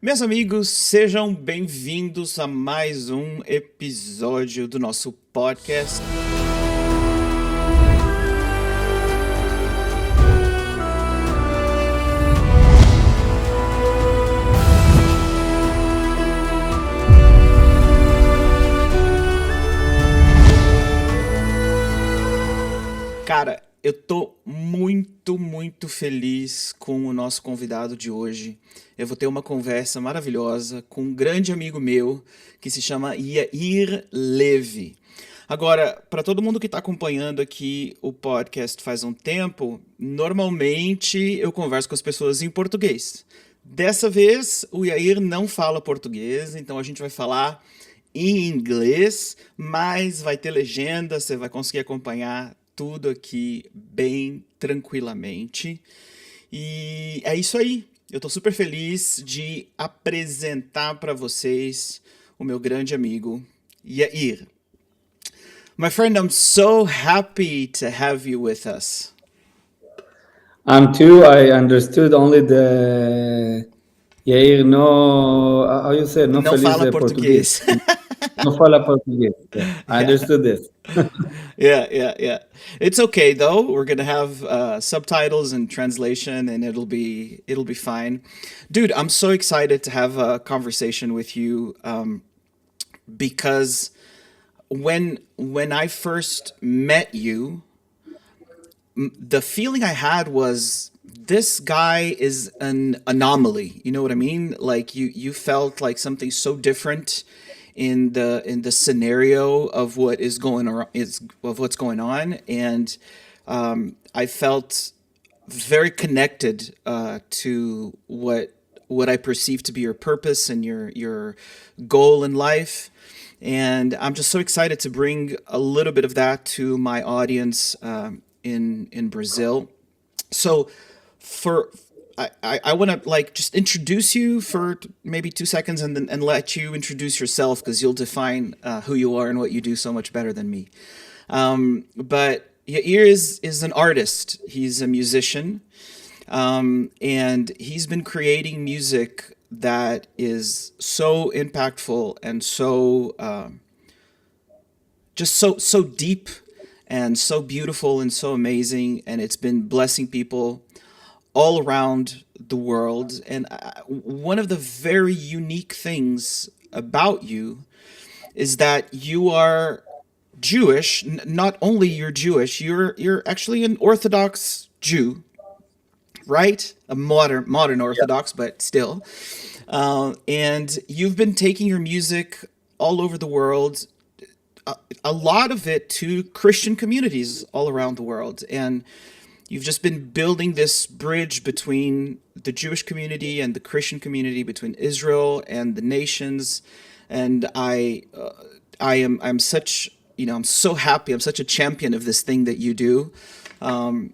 Meus amigos, sejam bem-vindos a mais um episódio do nosso podcast. Cara, eu tô muito feliz com o nosso convidado de hoje. Eu vou ter uma conversa maravilhosa com um grande amigo meu que se chama Yair Levi. Agora, para todo mundo que está acompanhando aqui o podcast faz um tempo, normalmente eu converso com as pessoas em português. Dessa vez, o Yair não fala português, então a gente vai falar em inglês, mas vai ter legenda, você vai conseguir acompanhar tudo aqui bem tranquilamente. E é isso aí. Eu tô super feliz de apresentar para vocês o meu grande amigo Yair. My friend, I'm so happy to have you with us. I'm too. I understood only the Yair no. How you say? No Não feliz fala de português. português. No fala português. Yeah, I Yeah. understood this. Yeah. It's okay though. We're gonna have subtitles and translation, and it'll be fine. Dude, I'm so excited to have a conversation with you because when I first met you, the feeling I had was this guy is an anomaly. You know what I mean? Like you felt like something so different in the scenario of what is going on of what's going on, and I felt very connected to what I perceive to be your purpose and your goal in life. And I'm just so excited to bring a little bit of that to my audience in Brazil. So for I want to like just introduce you for maybe 2 seconds and let you introduce yourself because you'll define who you are and what you do so much better than me. But Yair is an artist. He's a musician, and he's been creating music that is so impactful and so just so deep and so beautiful and so amazing, and it's been blessing people all around the world. And one of the very unique things about you is that you are Jewish. Not only you're Jewish, you're actually an Orthodox Jew, right? A modern Orthodox, but still. And you've been taking your music all over the world, a lot of it to Christian communities all around the world. And you've just been building this bridge between the Jewish community and the Christian community, between Israel and the nations. And I'm such, I'm so happy. I'm such a champion of this thing that you do. And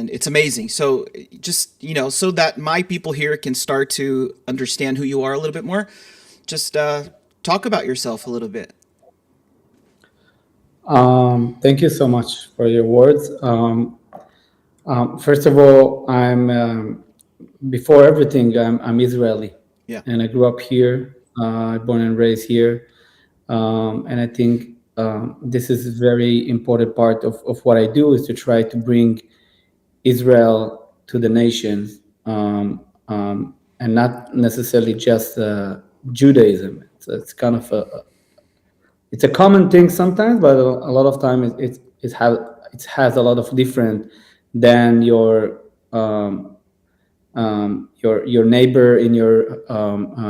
it's amazing. So just, so that my people here can start to understand who you are a little bit more, just talk about yourself a little bit. Thank you so much for your words. First of all, before everything, I'm Israeli. Yeah. And I grew up here, born and raised here. And I think this is a very important part of what I do, is to try to bring Israel to the nations, and not necessarily just Judaism. It's kind of it's a common thing sometimes, but a lot of time it has a lot of different than your neighbor in your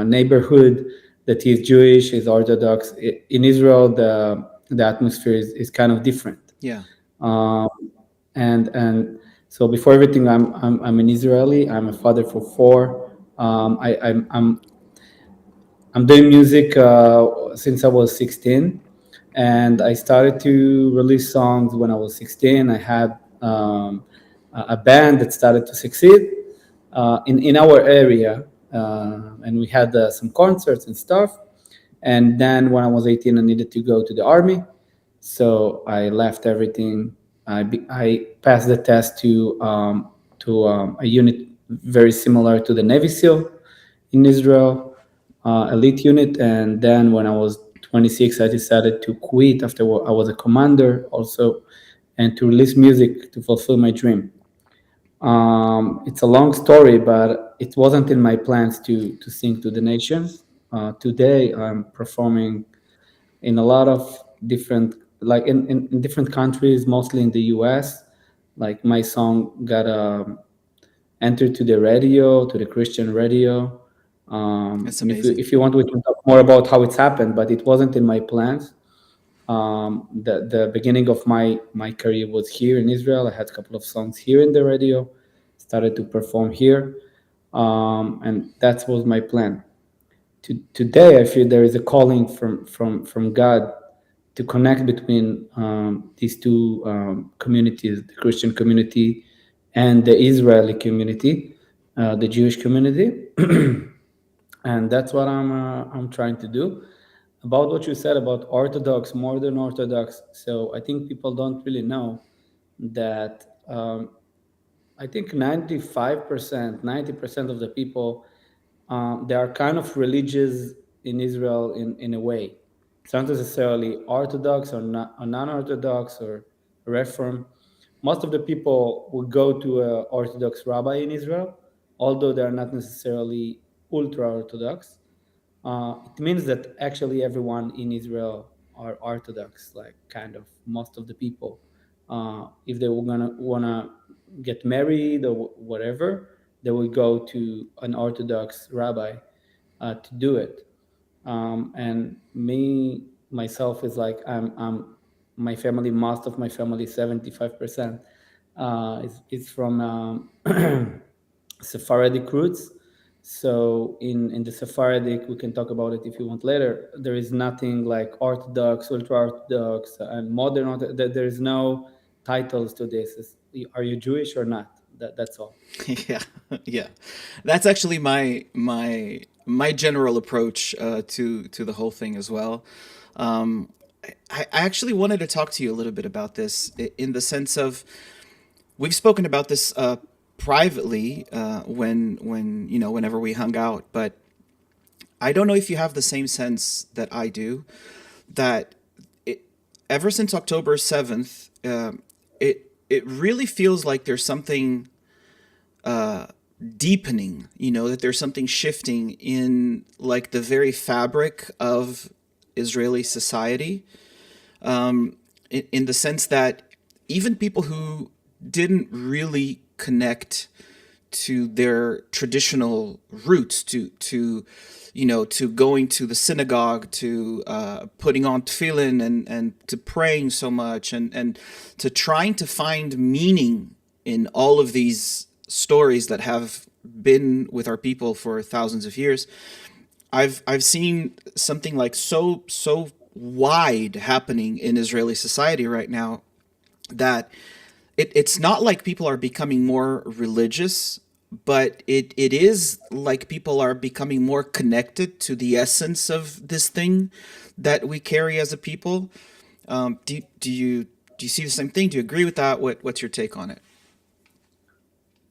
neighborhood that is Jewish, is Orthodox. In Israel, the atmosphere is kind of different. Yeah. And so before everything, I'm an Israeli. I'm a father for 4. I'm doing music since I was 16, and I started to release songs when I was 16. I had a band that started to succeed in our area, and we had some concerts and stuff. And then when I was 18, I needed to go to the army, so I left everything. I passed the test to a unit very similar to the Navy SEAL in Israel. elite unit, and then when I was 26, I decided to quit after I was a commander also, and to release music to fulfill my dream. It's a long story, but it wasn't in my plans to sing to the nations. Today, I'm performing in a lot of different, like in different countries, mostly in the US. Like my song got entered to the radio, to the Christian radio. That's And amazing. if you want, we can talk more about how it's happened, but it wasn't in my plans. The beginning of my career was here in Israel. I had a couple of songs here in the radio, started to perform here, and that was my plan. Today, I feel there is a calling from God to connect between these two communities, the Christian community and the Israeli community, the Jewish community, and that's what I'm trying to do. About what you said about Orthodox, modern Orthodox, so I think people don't really know that. I think 95%, 90% of the people, they are kind of religious in Israel in a way. It's not necessarily Orthodox or, not, or non-Orthodox or Reform. Most of the people will go to an Orthodox rabbi in Israel, although they are not necessarily ultra-Orthodox. It means that actually everyone in Israel are Orthodox, like kind of most of the people. If they were gonna wanna get married or whatever, they will go to an Orthodox rabbi to do it. And me myself is like I'm my family. Most of my family, 75%, is from Sephardic roots. So in the Sephardic, we can talk about it if you want later. There is nothing like Orthodox, ultra Orthodox, and modern. There is no titles to this. Are you Jewish or not? That's all. Yeah, yeah. That's actually my general approach to the whole thing as well. Um, I actually wanted to talk to you a little bit about this in the sense of we've spoken about this privately when whenever we hung out, but I don't know if you have the same sense that I do that it, ever since October 7th, it really feels like there's something deepening, that there's something shifting in like the very fabric of Israeli society, in the sense that even people who didn't really connect to their traditional roots, to going to the synagogue, to putting on tefillin, and to praying so much, and to trying to find meaning in all of these stories that have been with our people for thousands of years. I've seen something like so wide happening in Israeli society right now that it's not like people are becoming more religious, but it is like people are becoming more connected to the essence of this thing that we carry as a people. Do you see the same thing? Do you agree with that? What's your take on it?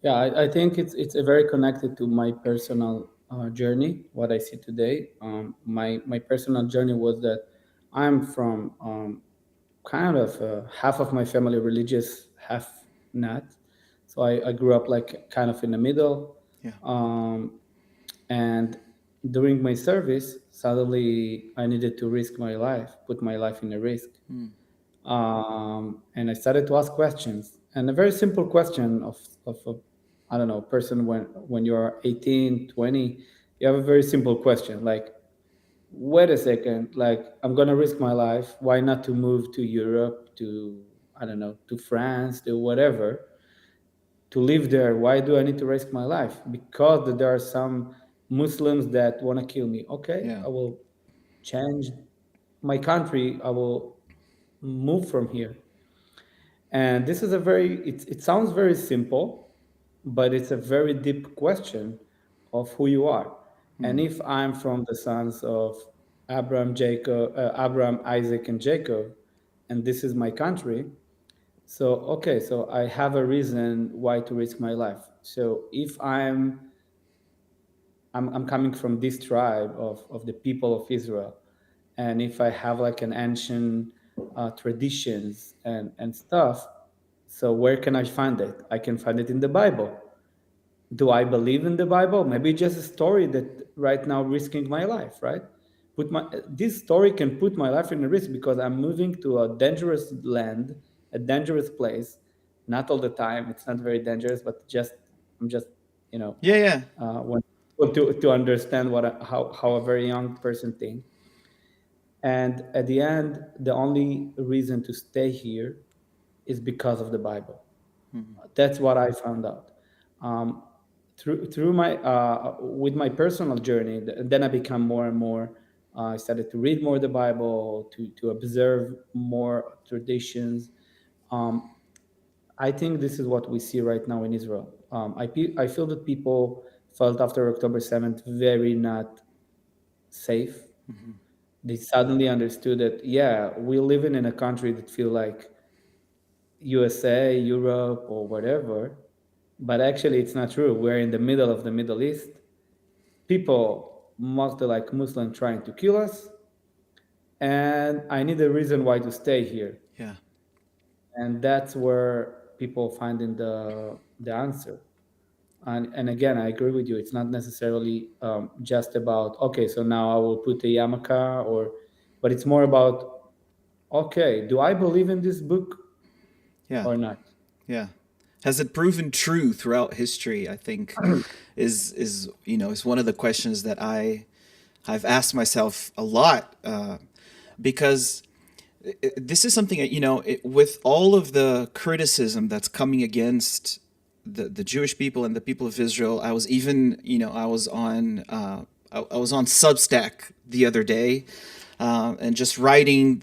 Yeah, I think it's a very connected to my personal journey. What I see today, my personal journey was that I'm from kind of half of my family religious, half not. So I grew up like kind of in the middle, Yeah. and during my service, suddenly I needed to risk my life, put my life in a risk, and I started to ask questions. And a very simple question of a, I don't know, person when you're 18, 20, you have a very simple question like, wait a second, like I'm gonna risk my life. Why not to move to Europe, to I don't know, to France, to whatever, to live there? Why do I need to risk my life? Because there are some Muslims that want to kill me. Okay, Yeah. I will change my country. I will move from here. And this is a it sounds very simple, but it's a very deep question of who you are. And if I'm from the sons of Abraham, Isaac, and Jacob, and this is my country, so okay, so I have a reason why to risk my life. So if I'm I'm coming from this tribe of the people of Israel, and if I have like an ancient traditions and stuff, so where can I find it? I can find it in the Bible. Do I believe in the Bible? Maybe just a story that right now risking my life, right? This story can put my life in a risk because I'm moving to a dangerous land, a dangerous place. Not all the time. It's not very dangerous, but I'm just you know Yeah, yeah. want to understand how a very young person thinks. And at the end, the only reason to stay here is because of the Bible. That's what I found out. Um, through my with my personal journey, then I become more and more. I started to read more the Bible, to observe more traditions. Um, I think this is what we see right now in Israel. I feel that people felt after October 7th very not safe. They suddenly understood that, yeah, we live in a country that feel like USA, Europe, or whatever, but actually it's not true. We're in the middle of the Middle East. People, mostly like Muslim, trying to kill us, and I need a reason why to stay here. Yeah. And that's where people finding the answer. And again, I agree with you. It's not necessarily just about, okay, so now I will put a yarmulke, but it's more about, okay, do I believe in this book Yeah. or not? Yeah. Has it proven true throughout history? I think is is one of the questions that I've asked myself a lot, because this is something that with all of the criticism that's coming against the Jewish people and the people of Israel. I was even I was on I was on Substack the other day, and just writing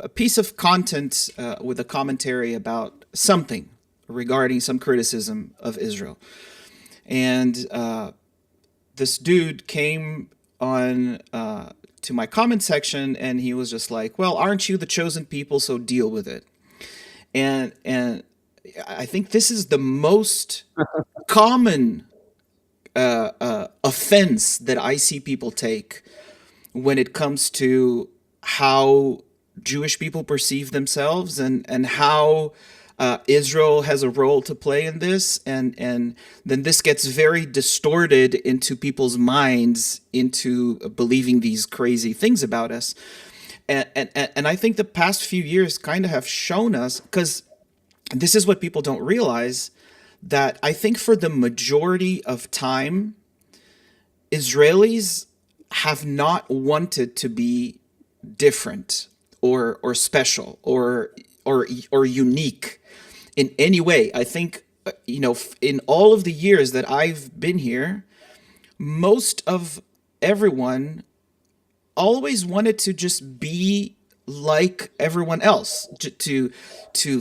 a piece of content with a commentary about something regarding some criticism of Israel. And this dude came on to my comment section, and he was just like, "Well, aren't you the chosen people? So deal with it." And I think this is the most common offense that I see people take when it comes to how Jewish people perceive themselves, and how Israel has a role to play in this, and then this gets very distorted into people's minds into believing these crazy things about us. And I think the past few years kind of have shown us, because this is what people don't realize, that I think for the majority of time, Israelis have not wanted to be different or special or unique in any way. I think in all of the years that I've been here, most of everyone always wanted to just be like everyone else, to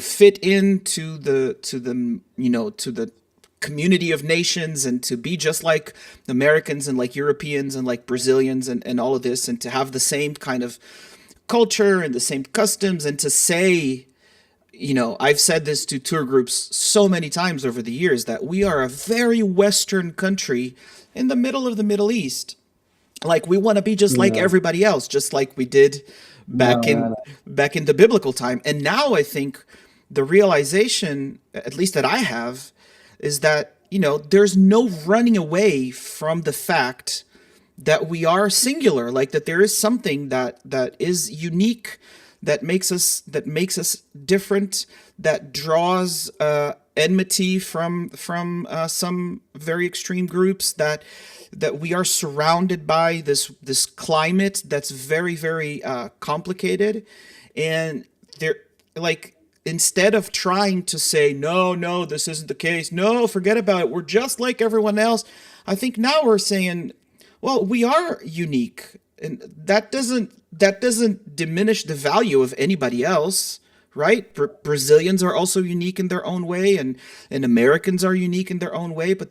fit into the community of nations, and to be just like Americans and like Europeans and like Brazilians, and all of this, and to have the same kind of culture and the same customs, and to say, I've said this to tour groups so many times over the years, that we are a very Western country in the middle of the Middle East. Like, we want to be just like No, everybody else, just like we did no, no, back in the biblical time. And now I think the realization, at least that I have, is that there's no running away from the fact that we are singular, like that there is something that is unique, that makes us different, that draws enmity from some very extreme groups, that we are surrounded by this climate that's very, very complicated. And there, like, instead of trying to say, no, this isn't the case, no, forget about it, we're just like everyone else, I think now we're saying, well, we are unique, and that doesn't diminish the value of anybody else, right? Brazilians are also unique in their own way, and Americans are unique in their own way, but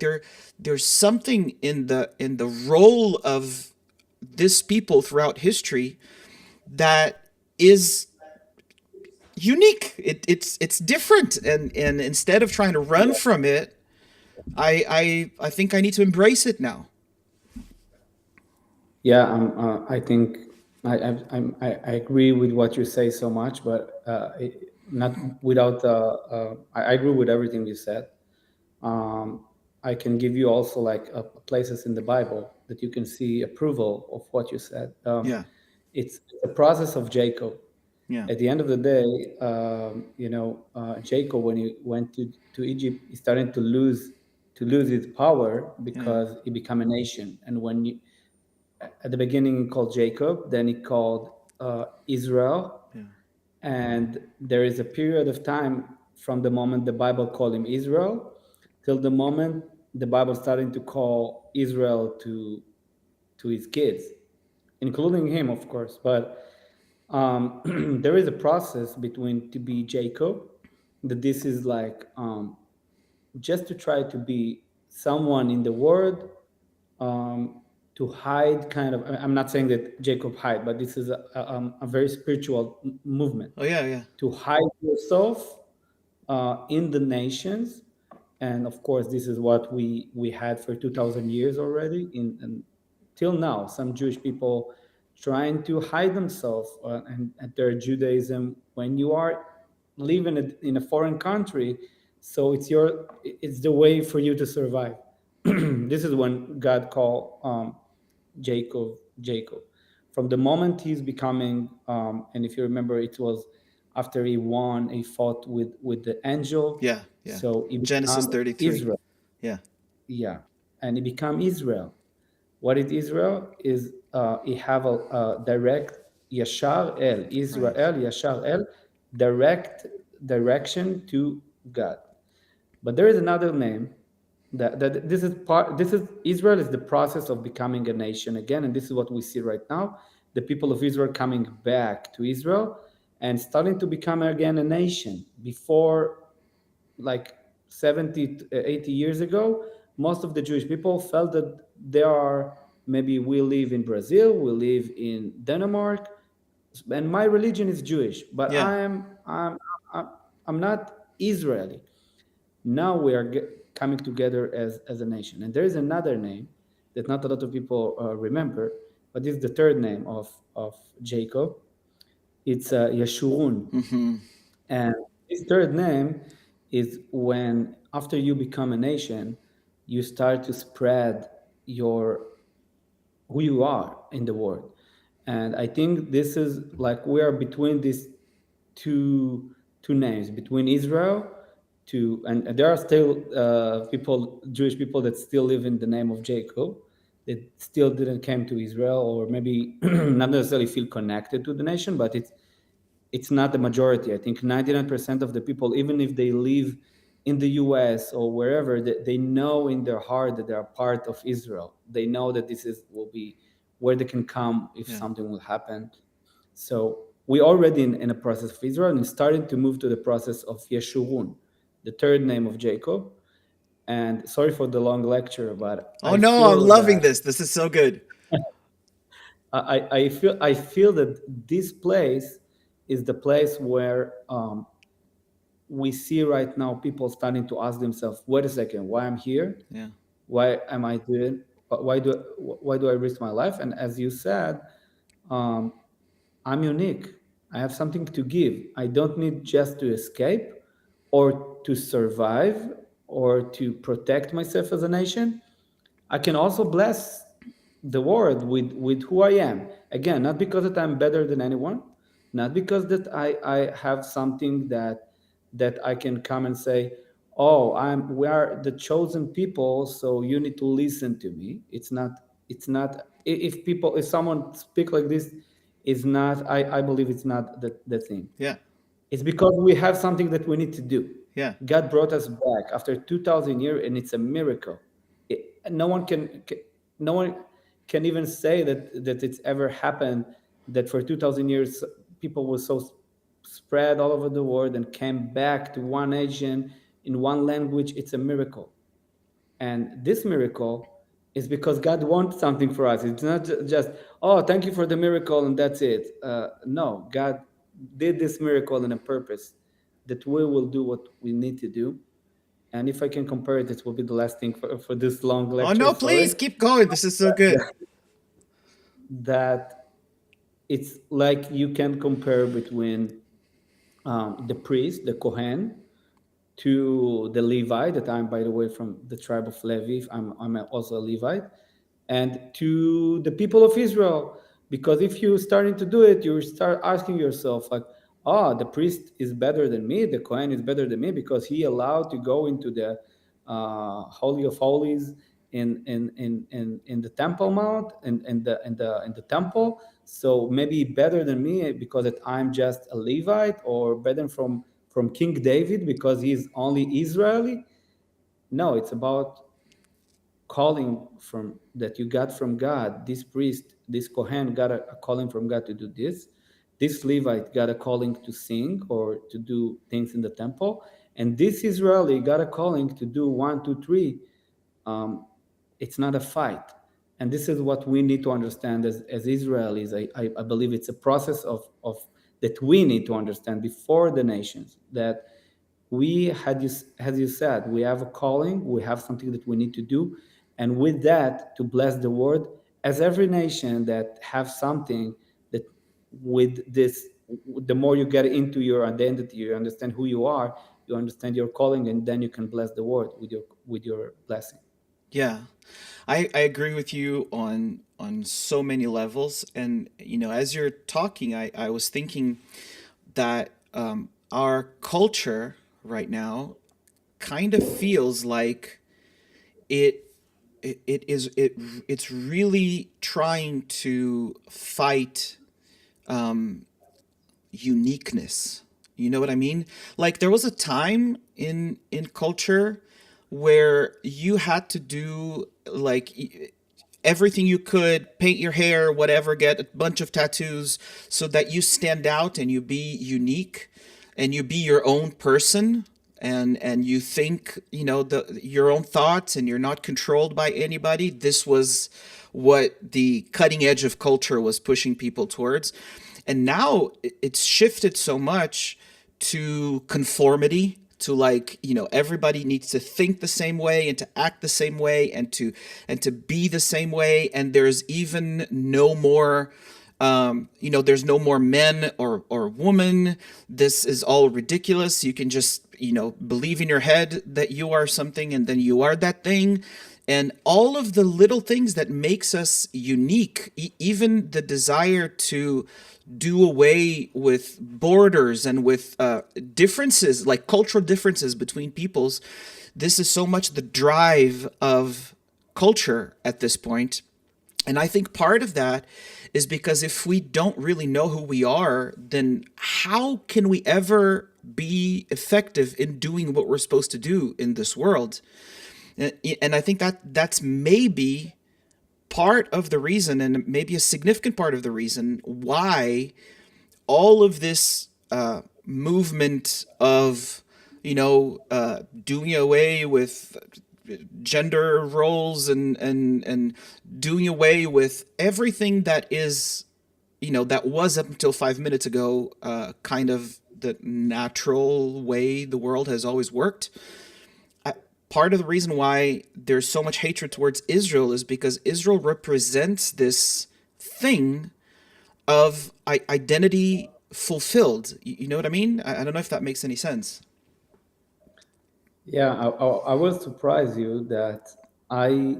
there's something in the role of this people throughout history that is unique. It's different, and instead of trying to run from it, I think I need to embrace it now. Yeah, I think I agree with what you say so much, but not without. I agree with everything you said. Um, I can give you also like places in the Bible that you can see approval of what you said. Yeah. It's the process of Jacob. Yeah. At the end of the day, Jacob, when he went to Egypt, he started to lose his power Yeah. because he became a nation. And when you, at the beginning, he called Jacob, then he called Israel, Yeah. and there is a period of time from the moment the Bible called him Israel till the moment the Bible starting to call Israel to his kids, including him, of course. But there is a process between to be Jacob, that this is like just to try to be someone in the world, to hide kind of. I'm not saying that Jacob hide, but this is a very spiritual movement Oh yeah. Yeah. to hide yourself in the nations. And of course, this is what we had for 2,000 years already in till now. Some Jewish people trying to hide themselves and their Judaism when you are living in a foreign country. So it's the way for you to survive. This is when God called Jacob. From the moment he's becoming, and if you remember, it was after he fought with the angel. Yeah. Yeah. So he Genesis became 33. Israel. Yeah. Yeah, and he became Israel. What is Israel? Is he have a direct Yashar El Israel Right. Yashar El, direct direction to God. But there is another name that this is part. This is Israel is the process of becoming a nation again, and this is what we see right now: the people of Israel coming back to Israel and starting to become again a nation. Before, like 70 to 80 years ago, most of the Jewish people felt that they are, maybe we live in Brazil, we live in Denmark, and my religion is Jewish, but Yeah. I'm, I'm not Israeli. Now we are coming together as a nation. And there is another name that not a lot of people remember, but this is the third name of Jacob. It's Yeshurun. Mm-hmm. And this third name is when, after you become a nation, you start to spread your who you are in the world. And I think this is like we are between these two names, between Israel to, and there are still people, Jewish people, that still live in the name of Jacob, that still didn't came to Israel, or maybe not necessarily feel connected to the nation, but it's not the majority. I think 99% of the people, even if they live in the US or wherever, they know in their heart that they are part of Israel. They know that this is will be where they can come if Yeah. something will happen. So we already in a process of Israel and starting to move to the process of Yeshurun, the third name of Jacob. And sorry for the long lecture, but Oh I no, I'm feel loving that this. This is so good. I feel that this place is the place where we see right now people starting to ask themselves, wait a second, why I'm here? Yeah. Why am I doing? Why do I risk my life? And as you said, um, I'm unique. I have something to give. I don't need just to escape or to survive or to protect myself as a nation. I can also bless the world with who I am. Again, not because that I'm better than anyone, not because that I have something that I can come and say, oh, we are the chosen people, so you need to listen to me. It's not if someone speak like this, is not, I believe it's not the thing. Yeah. It's because we have something that we need to do. Yeah. God brought us back after 2,000 years, and it's a miracle. No one no one can even say that it's ever happened, that for 2,000 years people were so spread all over the world and came back to one nation in one language. It's a miracle. And this miracle is because God wants something for us. It's not just, oh, thank you for the miracle and that's it. No, God did this miracle in a purpose that we will do what we need to do. And if I can compare it, this will be the last thing for this long Oh lecture. no, Sorry. please keep going. This is so good. that it's like you can compare between the priest, the Kohen, to the Levite, that I'm, by the way, from the tribe of Levi. I'm also a Levite, and to the people of Israel. Because if you starting to do it, you start asking yourself, like, oh, the priest is better than me, the Kohen is better than me because he allowed to go into the Holy of Holies in the Temple Mount, in the temple. So maybe better than me because that I'm just a Levite, or better from King David because he's only Israeli. No, it's about calling from that you got from God. This priest, this Kohen got a calling from God to do this. This Levite got a calling to sing or to do things in the temple, and this Israeli got a calling to do one, two, three. Um, it's not a fight, and this is what we need to understand as Israelis. I believe it's a process of that we need to understand before the nations, that we had you, as you said, we have a calling, we have something that we need to do, and with that to bless the world, as every nation that have something that, with this, the more you get into your identity, you understand who you are, you understand your calling, and then you can bless the world with your blessing. Yeah. I agree with you on so many levels. And as you're talking, I was thinking that our culture right now kind of feels like it it's really trying to fight uniqueness. You know what I mean? Like there was a time in culture where you had to do like everything you could, paint your hair, whatever, get a bunch of tattoos so that you stand out and you be unique and you be your own person, and you think, your own thoughts, and you're not controlled by anybody. This was what the cutting edge of culture was pushing people towards. And now it's shifted so much to conformity, to like, everybody needs to think the same way and to act the same way and to be the same way. And there's even no more there's no more men or woman. This is all ridiculous. You can just, believe in your head that you are something, and then you are that thing. And all of the little things that makes us unique, even the desire to do away with borders and with differences, like cultural differences between peoples. This is so much the drive of culture at this point. And I think part of that is because if we don't really know who we are, then how can we ever be effective in doing what we're supposed to do in this world? And I think that that's maybe part of the reason, and maybe a significant part of the reason, why all of this movement of, doing away with gender roles and doing away with everything that is, that was up until 5 minutes ago, kind of the natural way the world has always worked. Part of the reason why there's so much hatred towards Israel is because Israel represents this thing of identity fulfilled. You know what I mean? I don't know if that makes any sense. Yeah, I will surprise you that I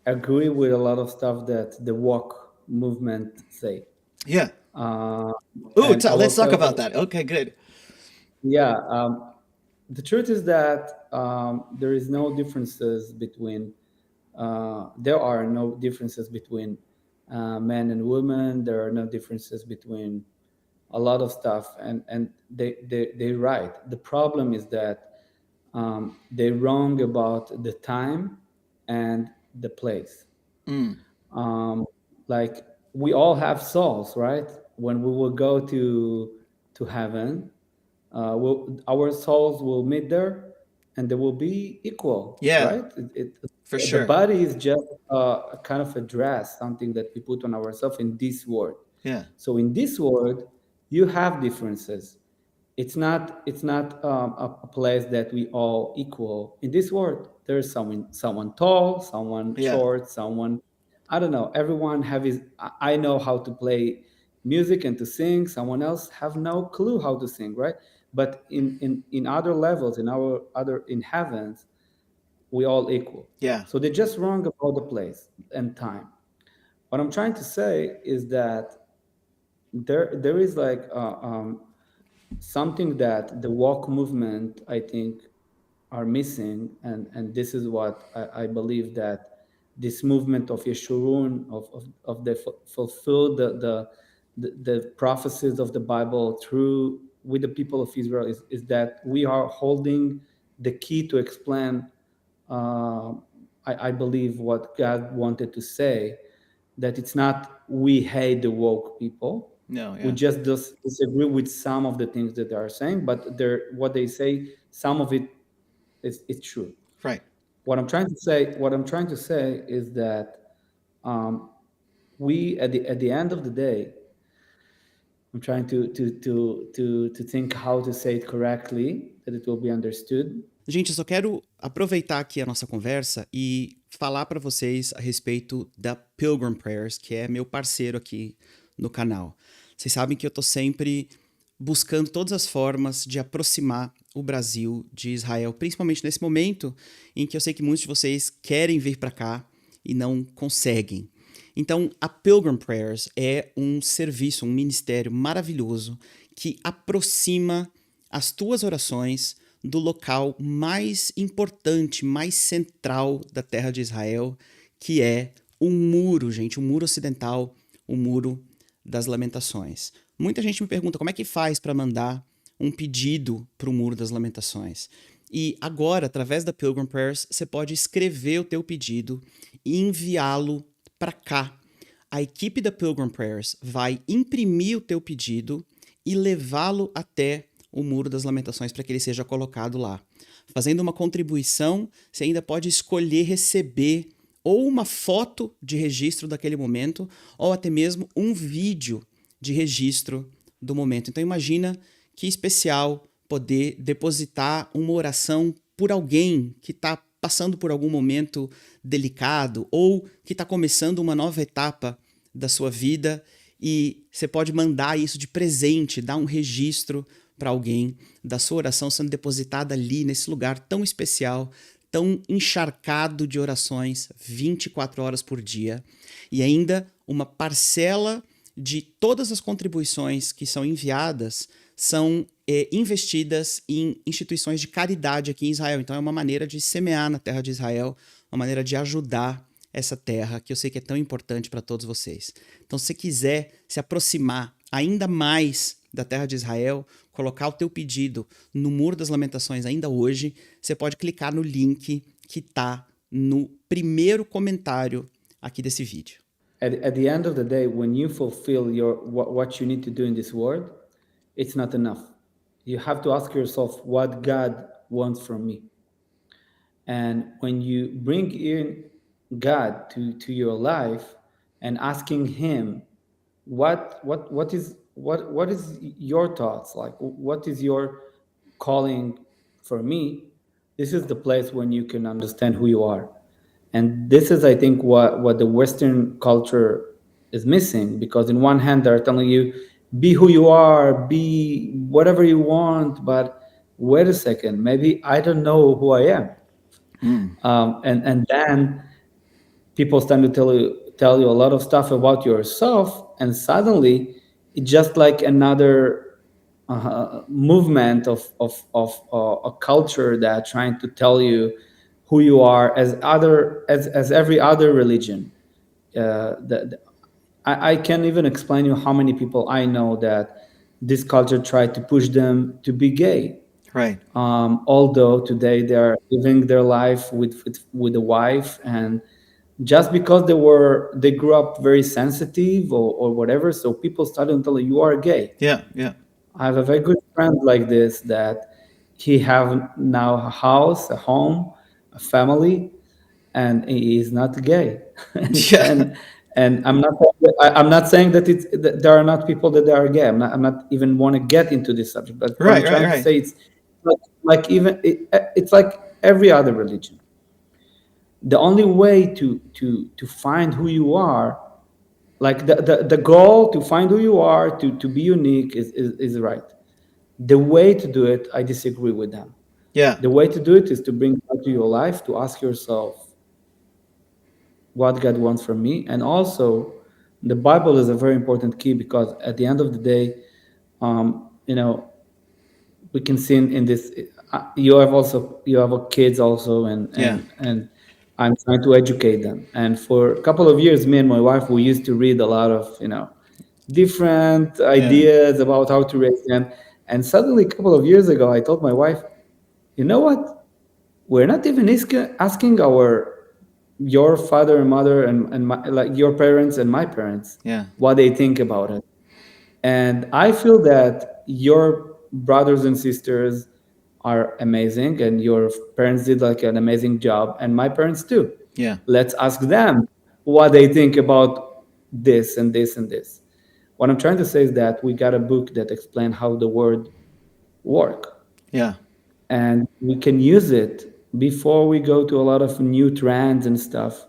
agree with a lot of stuff that the walk movement say. Yeah. Uh, Ooh, and I will let's talk tell about you, that. Okay, good. yeah, the truth is that there is no differences between, there are no differences between men and women. There are no differences between a lot of stuff, and they right. The problem is that they're wrong about the time and the place. Mm. Um, like we all have souls, right? When we will go to heaven, our souls will meet there, and they will be equal, Yeah, right? for The sure. body is just a kind of a dress, something that we put on ourselves in this world. Yeah. So in this world, you have differences. It's not a place that we all equal. In this world, there's someone tall, someone Yeah. short, someone I don't know, everyone have his, I know how to play music and to sing, someone else have no clue how to sing, right? But in other levels, in our other, in heavens, we all equal. Yeah. So they're just wrong about the place and time. What I'm trying to say is that there is like something that the walk movement, I think, are missing, and this is what I believe, that this movement of Yeshurun, of the fulfill the prophecies of the Bible through with the people of Israel, is that we are holding the key to explain, uh, I believe, what God wanted to say, that it's not we hate the woke people. No, We yeah. just disagree with some of the things that they are saying, but what they say, some of it is true. Right. What I'm trying to say is that, um, we at the end of the day, I'm trying to think how to say it correctly, that it will be understood. Gente, eu só quero aproveitar aqui a nossa conversa e falar para vocês a respeito da Pilgrim Prayers, que é meu parceiro aqui no canal. Vocês sabem que eu tô sempre buscando todas as formas de aproximar o Brasil de Israel, principalmente nesse momento em que eu sei que muitos de vocês querem vir para cá e não conseguem. Então, a Pilgrim Prayers é um serviço, um ministério maravilhoso que aproxima as tuas orações do local mais importante, mais central da terra de Israel, que é o muro, gente, o muro ocidental, o muro das lamentações. Muita gente me pergunta como é que faz para mandar um pedido para o muro das lamentações. E agora, através da Pilgrim Prayers, você pode escrever o teu pedido e enviá-lo para cá. A equipe da Pilgrim Prayers vai imprimir o teu pedido e levá-lo até o Muro das Lamentações para que ele seja colocado lá. Fazendo uma contribuição, você ainda pode escolher receber ou uma foto de registro daquele momento, ou até mesmo um vídeo de registro do momento. Então imagina que especial poder depositar uma oração por alguém que está passando por algum momento delicado ou que está começando uma nova etapa da sua vida, e você pode mandar isso de presente, dar um registro para alguém da sua oração sendo depositada ali nesse lugar tão especial, tão encharcado de orações 24 horas por dia. E ainda uma parcela de todas as contribuições que são enviadas são investidas em instituições de caridade aqui em Israel. Então é uma maneira de semear na terra de Israel, uma maneira de ajudar essa terra que eu sei que é tão importante para todos vocês. Então, se você quiser se aproximar ainda mais da terra de Israel, colocar o teu pedido no Muro das Lamentações ainda hoje, você pode clicar no link que está no primeiro comentário aqui desse vídeo. At the end of the day, when you fulfill what you need to do in this world, it's not enough. You have to ask yourself what God wants from me. And when you bring in God to your life and asking Him, what is your thoughts, like what is your calling for me, this is the place when you can understand who you are. And this is, I think, what the Western culture is missing, because in one hand they're telling you, be who you are, be whatever you want, but wait a second, maybe I don't know who I am. And then people start to tell you a lot of stuff about yourself, and suddenly it's just like another movement of a culture that trying to tell you who you are as every other religion. I can't even explain you how many people I know that this culture tried to push them to be gay. Right. Although today they are living their life with a wife, and just because they grew up very sensitive or whatever, so people started to tell you are gay. Yeah. I have a very good friend like this that he have now a house, a home, a family, and he is not gay. Yeah. And I'm not saying that there are not people that are gay. I'm not even want to get into this subject. But what I'm trying to say, it's like even it's like every other religion. the only way to find who you are, like the goal to find who you are, to be unique is right. The way to do it, I disagree with them. Yeah. The way to do it is to bring God to your life, to ask yourself what God wants from me. And also, the Bible is a very important key, because at the end of the day, you know, we can see in this, you have kids also, Yeah. and I'm trying to educate them. And for a couple of years, me and my wife, we used to read a lot of, different ideas about how to raise them. And suddenly, a couple of years ago, I told my wife, you know what? We're not even asking your father and mother and my, like your parents and my parents, Yeah. what they think about it. And I feel that your brothers and sisters are amazing, and your parents did like an amazing job, and my parents too. Yeah. Let's ask them what they think about this and this and this. What I'm trying to say is that we got a book that explains how the word work, Yeah. and we can use it before we go to a lot of new trends and stuff.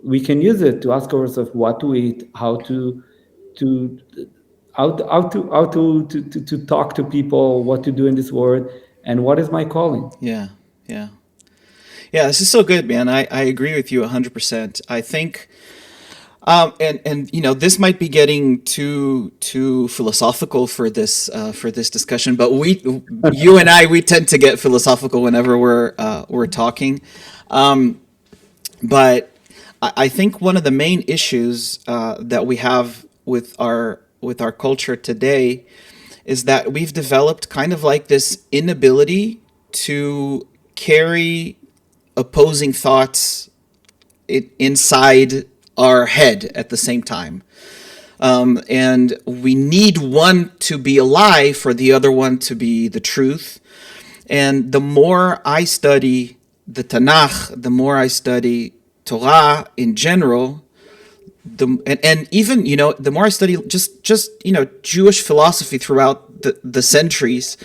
We can use it to ask ourselves what to eat, to to talk to people, what to do in this world, and what is my calling. Yeah. Yeah. Yeah, this is so good, man. I agree with you 100%. I think, and this might be getting too philosophical for this discussion, but you and I, we tend to get philosophical whenever we're talking. But I think one of the main issues that we have with our culture today is that we've developed kind of like this inability to carry opposing thoughts inside our head at the same time. And we need one to be a lie for the other one to be the truth. And the more I study the Tanakh, the more I study Torah in general, and even the more I study just Jewish philosophy throughout the centuries,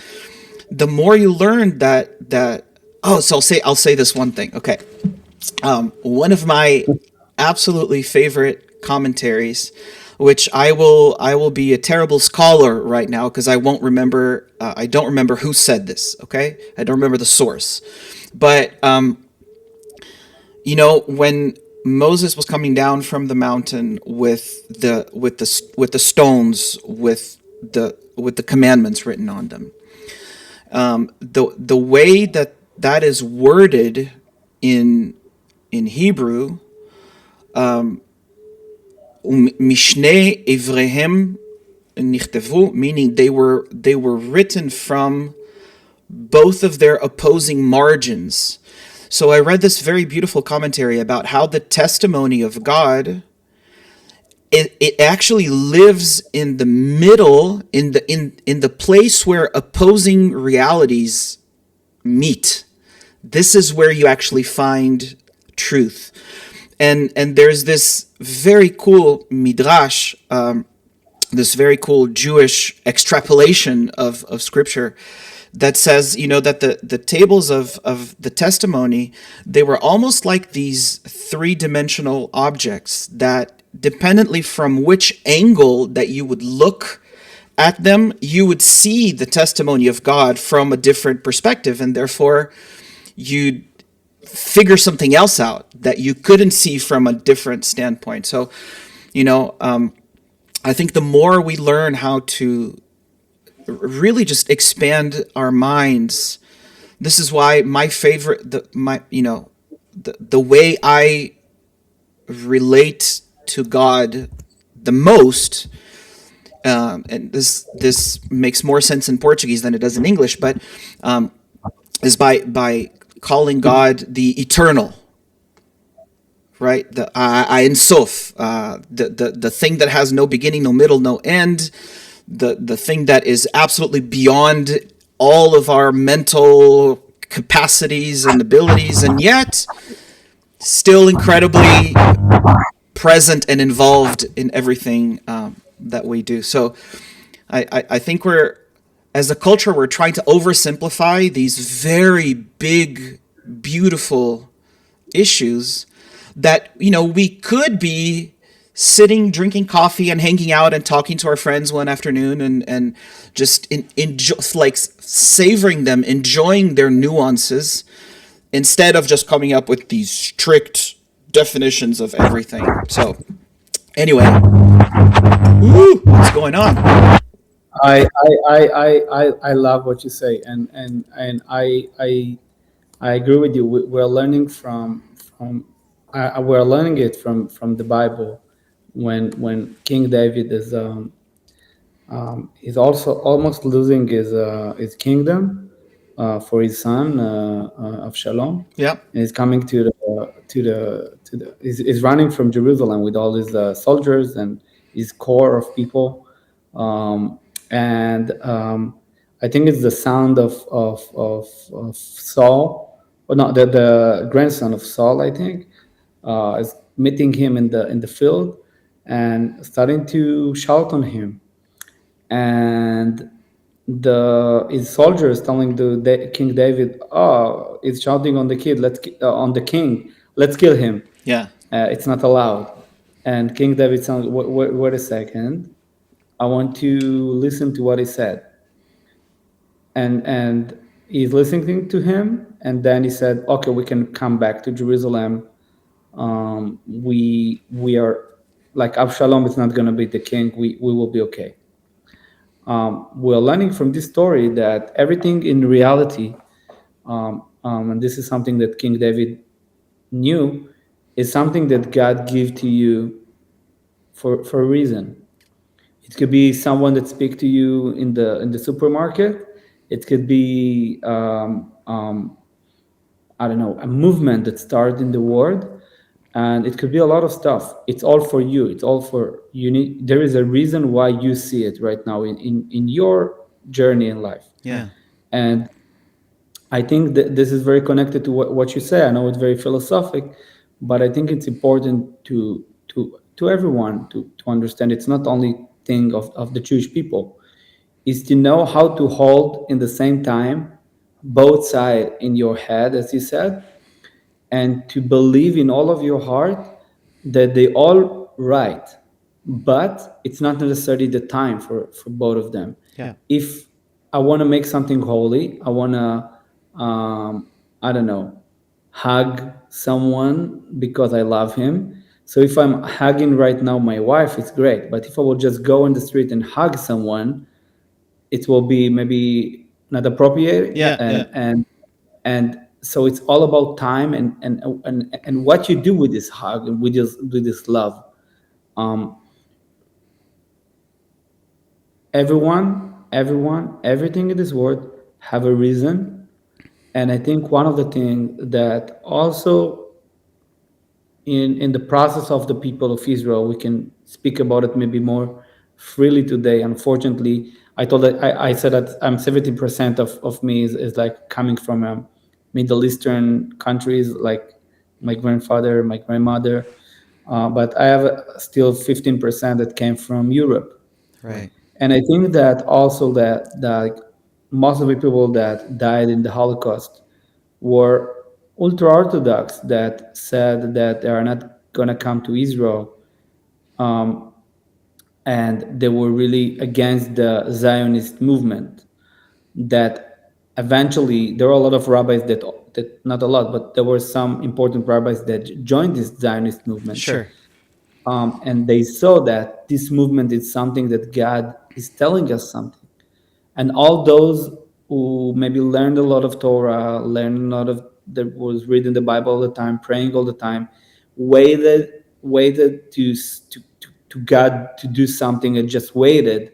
the more you learn that so I'll say this one thing. Okay, one of my absolutely favorite commentaries, which I will be a terrible scholar right now because I won't remember. I don't remember who said this. Okay, I don't remember the source, but when Moses was coming down from the mountain with the stones with the commandments written on them, the way that is worded in Hebrew, Mishnei Evrehem Nichtevu, meaning they were written from both of their opposing margins. So I read this very beautiful commentary about how the testimony of God, it actually lives in the middle, in the place where opposing realities meet. This is where you actually find truth. And there's this very cool midrash, this very cool Jewish extrapolation of scripture that says, that the tables of the testimony, they were almost like these three-dimensional objects that, dependently from which angle that you would look at them, you would see the testimony of God from a different perspective, and therefore you'd figure something else out that you couldn't see from a different standpoint. So, I think the more we learn how to really just expand our minds, this is why my favorite, the way I relate to God the most, and this makes more sense in Portuguese than it does in English, but is by calling God the eternal, right? The Ein Sof, the thing that has no beginning, no middle, no end, the thing that is absolutely beyond all of our mental capacities and abilities, and yet still incredibly present and involved in everything that we do. So I think as a culture, we're trying to oversimplify these very big, beautiful issues that, we could be sitting, drinking coffee and hanging out and talking to our friends one afternoon and just like savoring them, enjoying their nuances, instead of just coming up with these strict definitions of everything. So, anyway, what's going on? I love what you say, and I agree with you. We're learning we're learning it from the Bible. When King David is also almost losing his kingdom for his son Avshalom. Yeah. And he's coming he's running from Jerusalem with all his soldiers and his core of people, and I think it's the sound of Saul, or not, the grandson of Saul, I think, is meeting him in the field and starting to shout on him, and his soldiers telling King David, "Oh, he's shouting on the kid. On the king. Let's kill him. Yeah. It's not allowed." And King David said, "Wait a second. I want to listen to what he said." And he's listening to him, and then he said, "Okay, we can come back to Jerusalem. We are like Absalom is not going to be the king. We will be okay." We're learning from this story that everything in reality, and this is something that King David knew, is something that God gave to you for a reason. It could be someone that speaks to you in the supermarket. It could be I don't know, a movement that started in the world, and it could be a lot of stuff. It's all for you. It's all for you. There is a reason why you see it right now in your journey in life. Yeah. And I think that this is very connected to what you say. I know it's very philosophic, but I think it's important to everyone to understand it's not only thing of the Jewish people, is to know how to hold in the same time both sides in your head, as you said, and to believe in all of your heart that they all right, but it's not necessarily the time for both of them. Yeah. If I want to make something holy, I want to I don't know, hug someone because I love him. So if I'm hugging right now my wife, it's great. But if I will just go on the street and hug someone, it will be maybe not appropriate. Yeah. And so it's all about time and what you do with this hug and with this love. Everything in this world have a reason. And I think one of the things that also in the process of the people of Israel, we can speak about it maybe more freely today. Unfortunately, I said that I'm 70% of me is like coming from Middle Eastern countries, like my grandfather, my grandmother, but I have still 15% that came from Europe. Right. And I think that also that most of the people that died in the Holocaust were ultra Orthodox that said that they are not going to come to Israel, and they were really against the Zionist movement. That eventually there were a lot of rabbis that not a lot, but there were some important rabbis that joined this Zionist movement. Sure. And they saw that this movement is something that God is telling us something. And all those who maybe learned a lot of Torah, learned a lot of that was reading the Bible all the time, praying all the time, waited to God to do something, and just waited.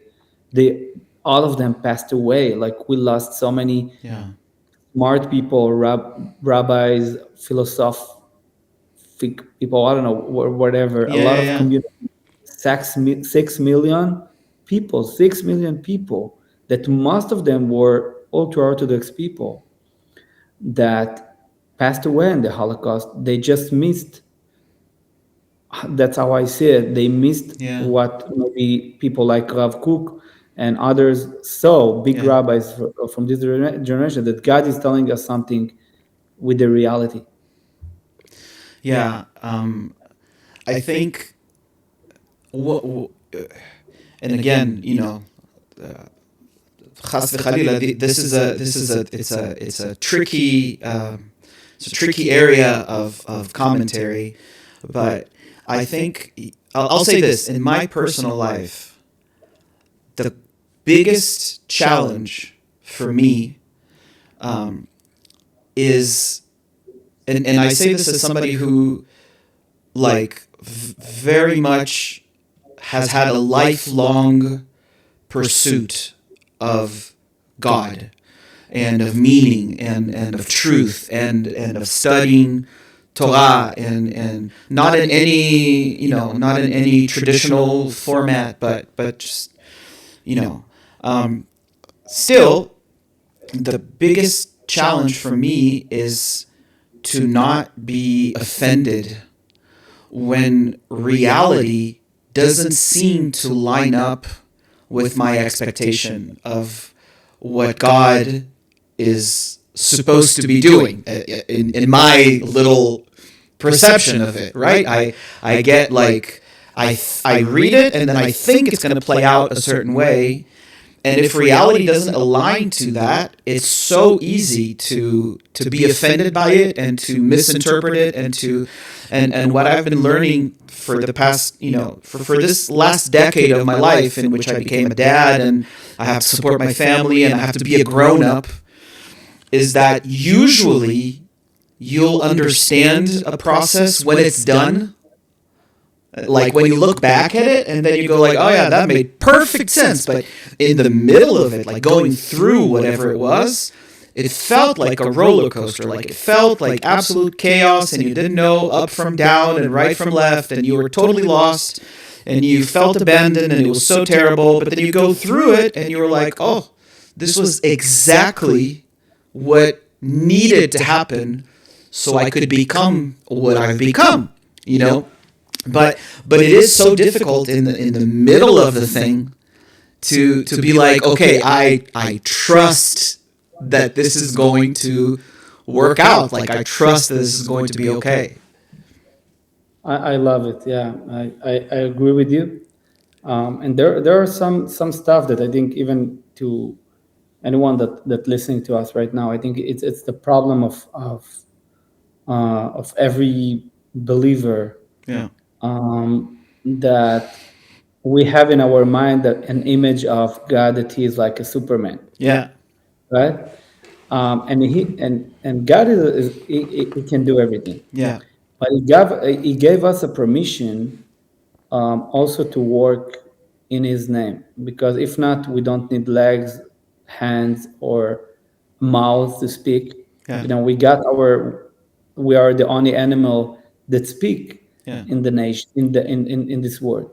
All of them passed away. Like we lost so many smart people, rabbis, philosophic people. I don't know, whatever. A lot of community. 6 million people. 6 million people. That most of them were ultra-Orthodox people that passed away in the Holocaust. They just missed. That's how I see it. They missed what maybe people like Rav Kook and others saw, big rabbis from this generation, that God is telling us something with the reality. Yeah. I think, and again, chas v'chalila, it's a tricky, area of commentary, but I think I'll say this: in my personal life, the biggest challenge for me is, and I say this as somebody who, like, very much has had a lifelong pursuit of God and of meaning and of truth and of studying Torah and not in any traditional format, but just still the biggest challenge for me is to not be offended when reality doesn't seem to line up with my expectation of what God is supposed to be doing in my little perception of it, right? I get, like, I read it and then I think it's going to play out a certain way, and if reality doesn't align to that, it's so easy to be offended by it and to misinterpret it and what I've been learning for the past, for this last decade of my life, in which I became a dad and I have to support my family and I have to be a grown up, is that usually you'll understand a process when it's done. Like, when you look back at it and then you go, like, oh yeah, that made perfect sense. But in the middle of it, like going through whatever it was, it felt like a roller coaster. Like, it felt like absolute chaos, and you didn't know up from down and right from left, and you were totally lost, and you felt abandoned, and it was so terrible. But then you go through it and you were like, oh, this was exactly what needed to happen so I could become what I've become, But it is so difficult in the middle of the thing to be like, okay, I trust that this is going to work out. Like, I trust that this is going to be okay. I love it. Yeah, I agree with you. And there are some stuff that I think, even to anyone that listening to us right now, I think it's the problem of every believer. Yeah. That we have in our mind that an image of God, that He is like a Superman. Yeah. Right. And God he can do everything. Yeah. But he gave us a permission also to work in His name, because if not, we don't need legs, hands, or mouth to speak. Yeah. We are the only animal that speak Yeah. in the nation, in this world.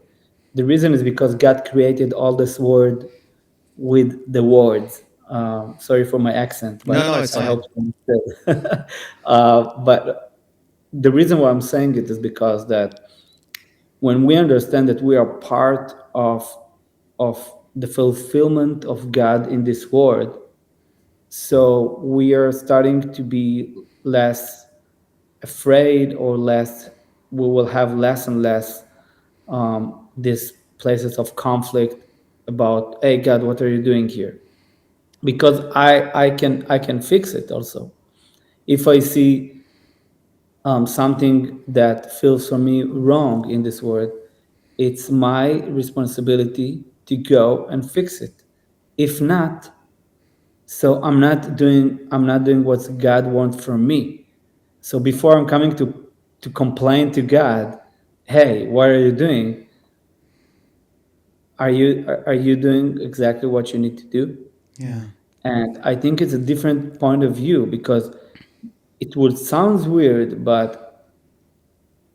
The reason is because God created all this world with the words. Sorry for my accent, but No, it's I fine. hope you understand. But the reason why I'm saying it is because that when we understand that we are part of the fulfillment of God in this world, so we are starting to be less afraid, or we will have less and less these places of conflict about, hey God, what are you doing here? Because I can fix it also. If I see something that feels for me wrong in this world, it's my responsibility to go and fix it. If not, so I'm not doing what God wants from me. So before I'm coming to complain to God, hey, what are you doing? Are you doing exactly what you need to do? Yeah. And I think it's a different point of view, because it would sound weird, but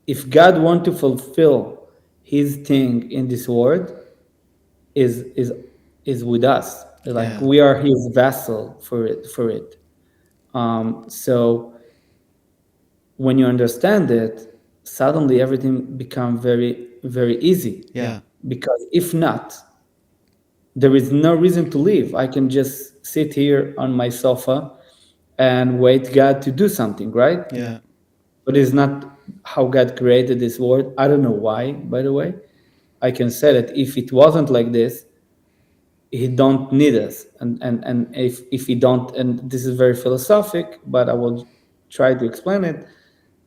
if God wants to fulfill His thing in this world, is with us. Like, Yeah. we are His vessel for it. So when you understand it, suddenly everything becomes very, very easy. Yeah. Because if not, there is no reason to live. I can just sit here on my sofa and wait God to do something, right? Yeah. but it's not how God created this world. I don't know why, by the way. I can say that if it wasn't like this, he don't need us. And if he don't, and this is very philosophic, but I will try to explain it.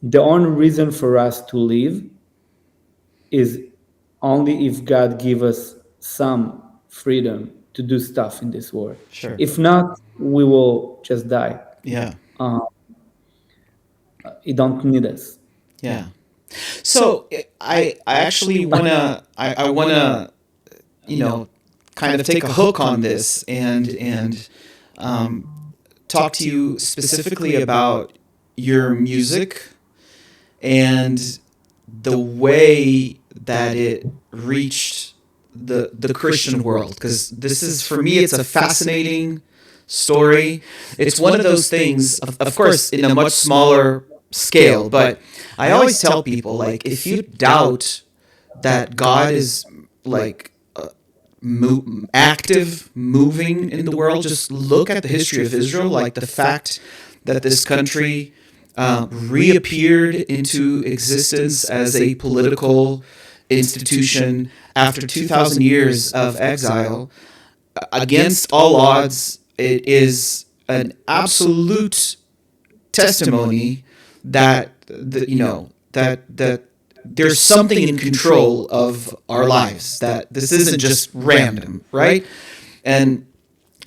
The only reason for us to live is only if God give us some freedom to do stuff in this world. Sure. If not, we will just die. Yeah. He don't need us. Yeah. So I actually I wanna kind of take a hook on this and talk to you specifically about your music and the way that it reached the Christian world, because this is, for me, it's a fascinating story. It's one of those things, of course, in a much smaller scale, but I always tell people, like, if you doubt that God is like active, moving in the world, just look at the history of Israel. Like, the fact that this country reappeared into existence as a political institution after 2,000 years of exile, against all odds, it is an absolute testimony that that there's something in control of our lives, that this isn't just random, right? And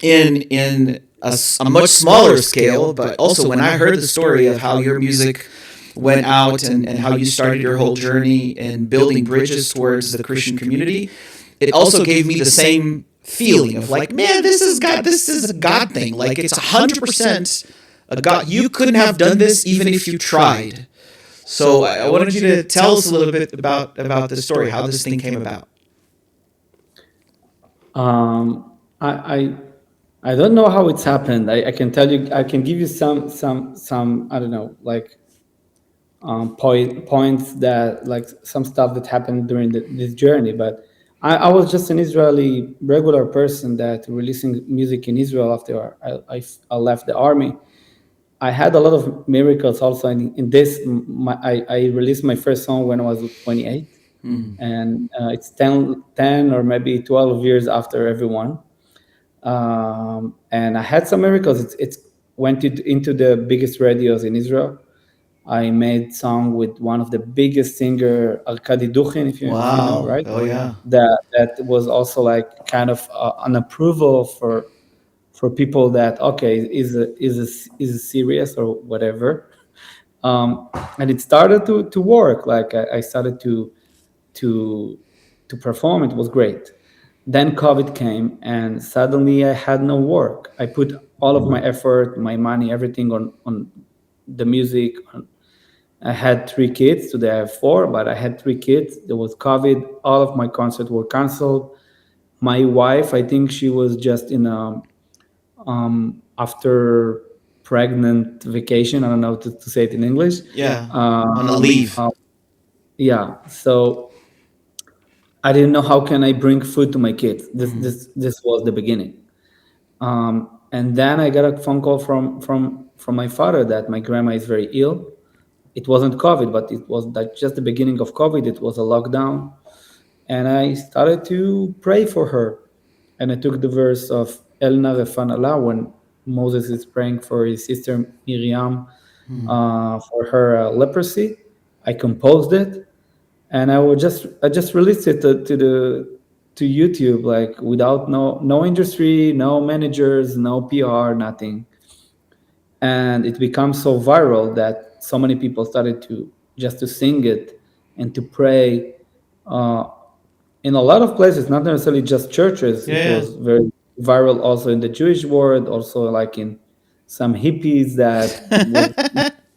in a much smaller scale, but also when I heard the story of how your music went out and how you started your whole journey in building bridges towards the Christian community, it also gave me the same feeling of, like, man, this is God. This is a God thing. Like, it's 100% a God. You couldn't have done this even if you tried. So I wanted you to tell us a little bit about the story, how this thing came about. I don't know how it's happened. I can tell you. I can give you some I don't know, like points that, like, some stuff that happened during this journey. But I was just an Israeli regular person that releasing music in Israel after I left the army. I had a lot of miracles also in this. I released my first song when I was 28, and it's 10 or maybe 12 years after everyone. And I had some miracles. It's went into the biggest radios in Israel. I made song with one of the biggest singer, Arkady Dukhin, if you know, right? Oh, yeah. That was also like kind of an approval for people that, okay, is serious or whatever. And it started to work. Like, I started to perform. It was great. Then COVID came, and suddenly I had no work. I put all of my effort, my money, everything on the music. I had 3 kids. Today I have 4, but I had 3 kids. There was COVID. All of my concerts were canceled. My wife, I think she was just in a after pregnant vacation. I don't know to say it in English. Yeah. On a leave. Yeah. So I didn't know how can I bring food to my kids. This was the beginning. And then I got a phone call from my father that my grandma is very ill. It wasn't COVID, but it was like just the beginning of COVID. It was a lockdown. And I started to pray for her. And I took the verse of Elna Refan Allah when Moses is praying for his sister Miriam for her leprosy. I composed it, and I just released it to YouTube, like, without no industry, no managers, no PR, nothing. And it became so viral that so many people started to sing it and to pray. In a lot of places, not necessarily just churches. Yeah. It was very viral also in the Jewish world, also like in some hippies that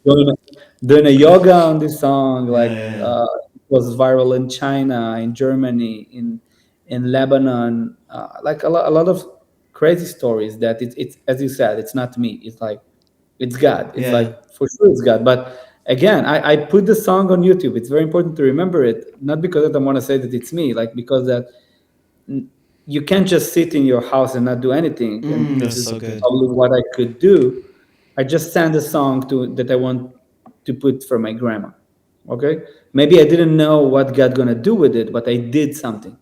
was doing a yoga on this song. Like, it was viral in China, in Germany, in Lebanon. Like a lot of crazy stories that it's as you said, it's not me. It's like, it's God. It's like, for sure it's God. But again, I put the song on YouTube. It's very important to remember it, not because I don't want to say that it's me, like, because that you can't just sit in your house and not do anything. And this is so good. probably what I could do. I just send a song that I want to put for my grandma. Okay, maybe I didn't know what God gonna do with it, but I did something.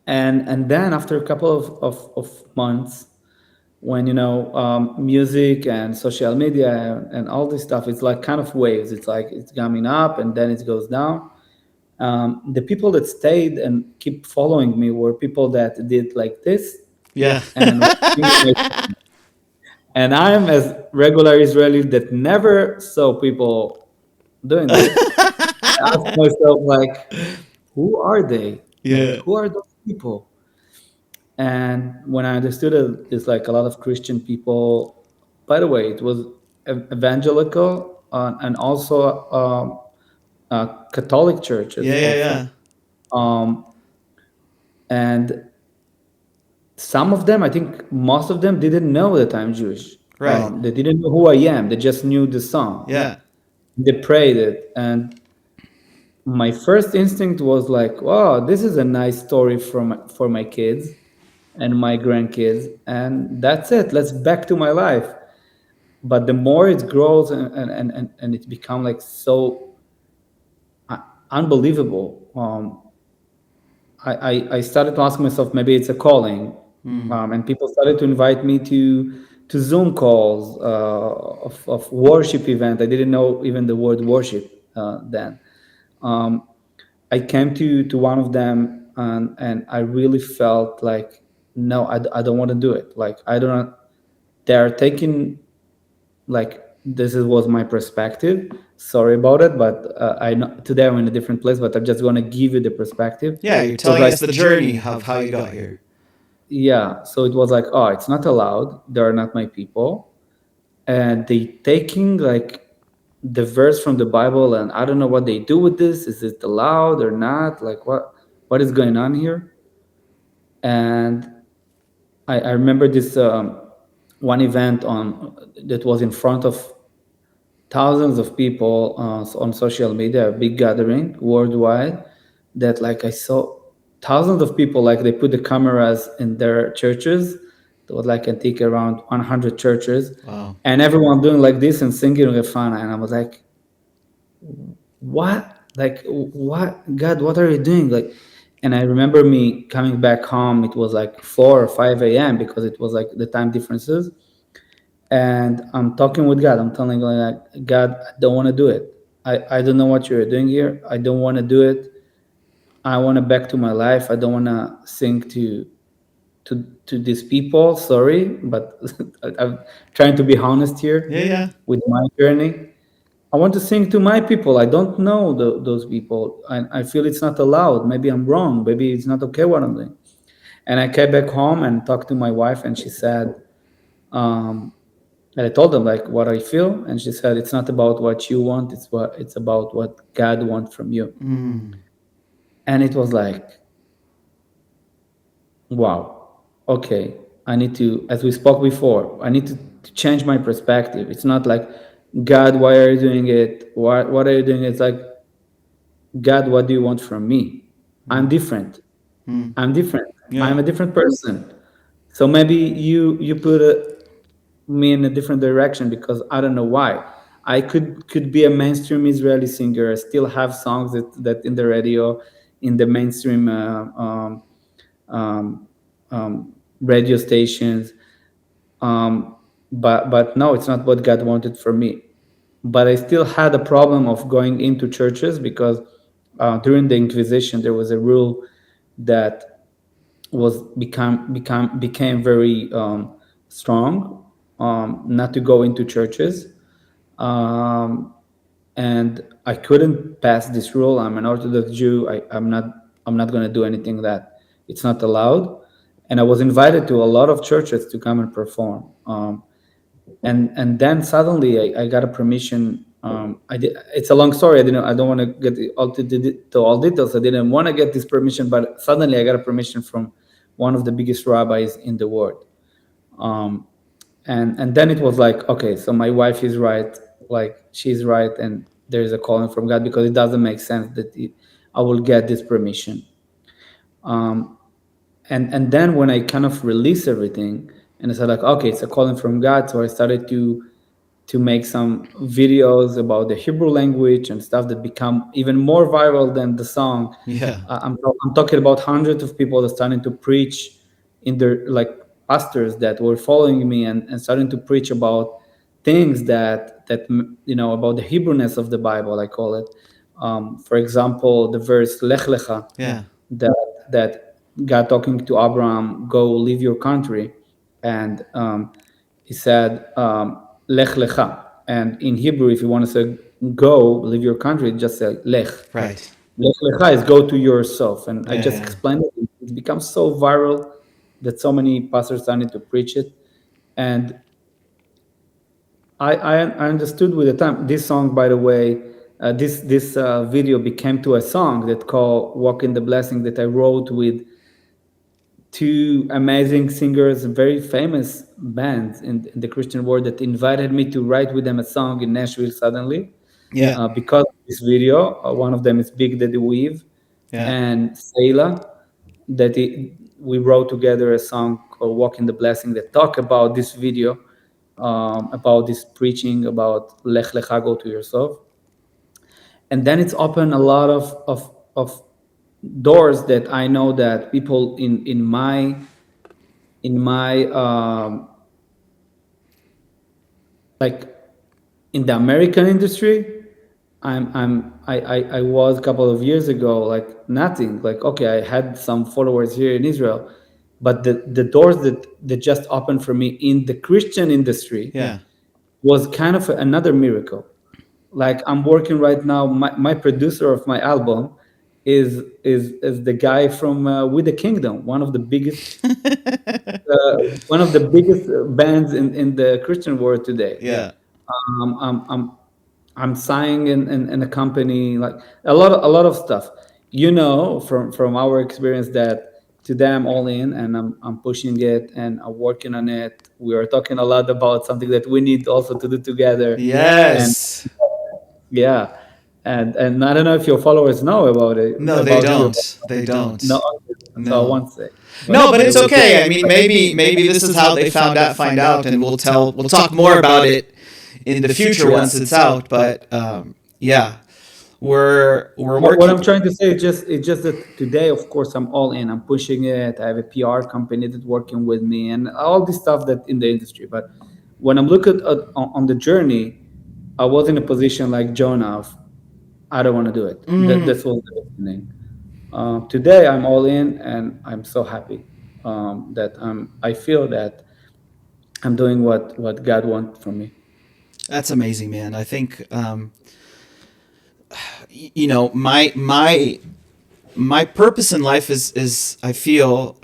And then after a couple of months, when music and social media and all this stuff, it's like kind of waves. It's like it's coming up and then it goes down. The people that stayed and keep following me were people that did like this, Yeah. and and I'm as regular Israeli that never saw people doing this. I asked myself, like, who are they? Like, Yeah. who are those people? And when I understood it, it's like a lot of Christian people. By the way, it was evangelical and also Catholic churches Yeah. Yeah. also. Yeah. Um, and some of them, I think most of them didn't know that I'm Jewish. Right. They didn't know who I am. They just knew the song. Yeah. They prayed it. And my first instinct was like, wow, this is a nice story for my kids and my grandkids. And that's it. Let's back to my life. But the more it grows and it becomes like so unbelievable, I started to ask myself, maybe it's a calling. And people started to invite me to Zoom calls of worship event. I didn't know even the word worship then. I came to one of them and I really felt like, no, I don't want to do it. Like, I don't, they're taking, like, was my perspective. Sorry about it, but I know today I'm in a different place, but I'm just going to give you the perspective. Yeah. You're So telling like, us the journey of how you got here. yeah, so it was like, oh, it's not allowed. They're not my people. And they taking like the verse from the Bible, and I don't know what they do with this. Is it allowed or not? Like, what is going on here? And I remember this one event that was in front of thousands of people on social media, a big gathering worldwide, that like I saw thousands of people, like they put the cameras in their churches. There was like, I think, around 100 churches. Wow. And everyone doing like this and singing Refana. And I was like, what? Like, what? God, what are you doing? Like, and I remember me coming back home. It was like 4 or 5 a.m. because it was like the time differences. And I'm talking with God. I'm telling God, like, God, I don't want to do it. I don't know what you're doing here. I don't want to do it. I want to back to my life. I don't want to sing to these people. Sorry, but I'm trying to be honest here Yeah. Yeah. with my journey. I want to sing to my people. I don't know those people. I feel it's not allowed. Maybe I'm wrong. Maybe it's not okay what I'm doing. And I came back home and talked to my wife, and she said, and I told them like what I feel, and she said, "It's not about what you want. It's about what God wants from you." And it was like, wow, okay. I need to, as we spoke before, I need to change my perspective. It's not like, God, why are you doing it? What are you doing? It's like, God, what do you want from me? I'm different. I'm different. Yeah. I'm a different person. So maybe you put me in a different direction, because I don't know why. I could be a mainstream Israeli singer, still have songs that in the radio, in the mainstream um, radio stations. But no, it's not what God wanted for me. But I still had a problem of going into churches, because during the Inquisition there was a rule that became very strong, not to go into churches, um, and I couldn't pass this rule. I'm an Orthodox Jew. I'm not going to do anything that it's not allowed. And I was invited to a lot of churches to come and perform. And then suddenly I got a permission. I did. It's a long story. I don't want to get to all details. I didn't want to get this permission, but suddenly I got a permission from one of the biggest rabbis in the world. And then it was like, okay, so my wife is right. Like, she's right, and there is a calling from God, because it doesn't make sense that I will get this permission. And then when I kind of released everything, and I said like, okay, it's a calling from God. So I started to to make some videos about the Hebrew language and stuff that become even more viral than the song. Yeah. I'm talking about hundreds of people that starting to preach in their, like, pastors that were following me and starting to preach about things that about the Hebrewness of the Bible, I call it. For example, the verse Lech Lecha, Yeah. that God talking to Abraham, go leave your country, and he said Lech Lecha, and in Hebrew, if you want to say go leave your country, just say Lech. Right. Lech Lecha is go to yourself, and I just Yeah. explained it. It becomes so viral that so many pastors started to preach it, and I understood with the time. This song, by the way, this video became to a song that called "Walk in the Blessing" that I wrote with two amazing singers, very famous bands in the Christian world, that invited me to write with them a song in Nashville suddenly. Yeah. Because of this video. One of them is Big Daddy Weave Yeah. and Seila, that we wrote together a song called "Walk in the Blessing" that talk about this video, about this preaching about Lech Lecha, go to yourself. And then it's opened a lot of doors that I know that people in my like in the American industry, I was a couple of years ago like nothing. Like, okay, I had some followers here in Israel, but the doors that just opened for me in the Christian industry Yeah. was kind of another miracle. Like, I'm working right now. My producer of my album is the guy from With the Kingdom, one of the biggest bands in the Christian world today. Yeah. I'm signing in a company, like a lot of stuff. From our experience that today I'm all in and I'm pushing it and I'm working on it. We are talking a lot about something that we need also to do together. Yes. And yeah, and I don't know if your followers know about it. No, they don't. They don't. No, so I won't say. No, but it's okay. I mean, maybe this is how they find out, and we'll talk more about it in the future once it's out. But yeah, we're working. What I'm trying to say is just that today, of course, I'm all in. I'm pushing it. I have a PR company that's working with me, and all this stuff that in the industry. But when I'm looking on the journey, I was in a position like Jonah of, I don't want to do it. That's what the beginning. Today I'm all in, and I'm so happy that I feel that I'm doing what God wants from me. That's amazing, man. I think my purpose in life is I feel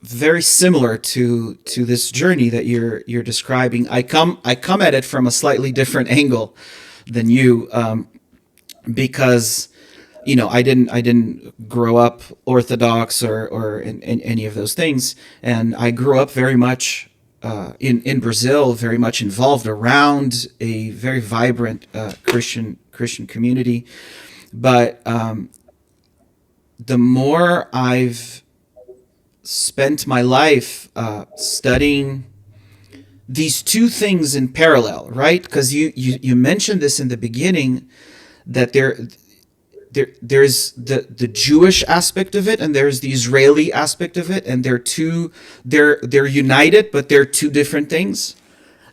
very similar to this journey that you're describing. I come at it from a slightly different angle than you, because I didn't grow up Orthodox or in any of those things, and I grew up very much in Brazil, very much involved around a very vibrant Christian community. But the more I've spent my life studying these two things in parallel, right? Because you mentioned this in the beginning, that there's the Jewish aspect of it and there's the Israeli aspect of it, and they're united, but they're two different things.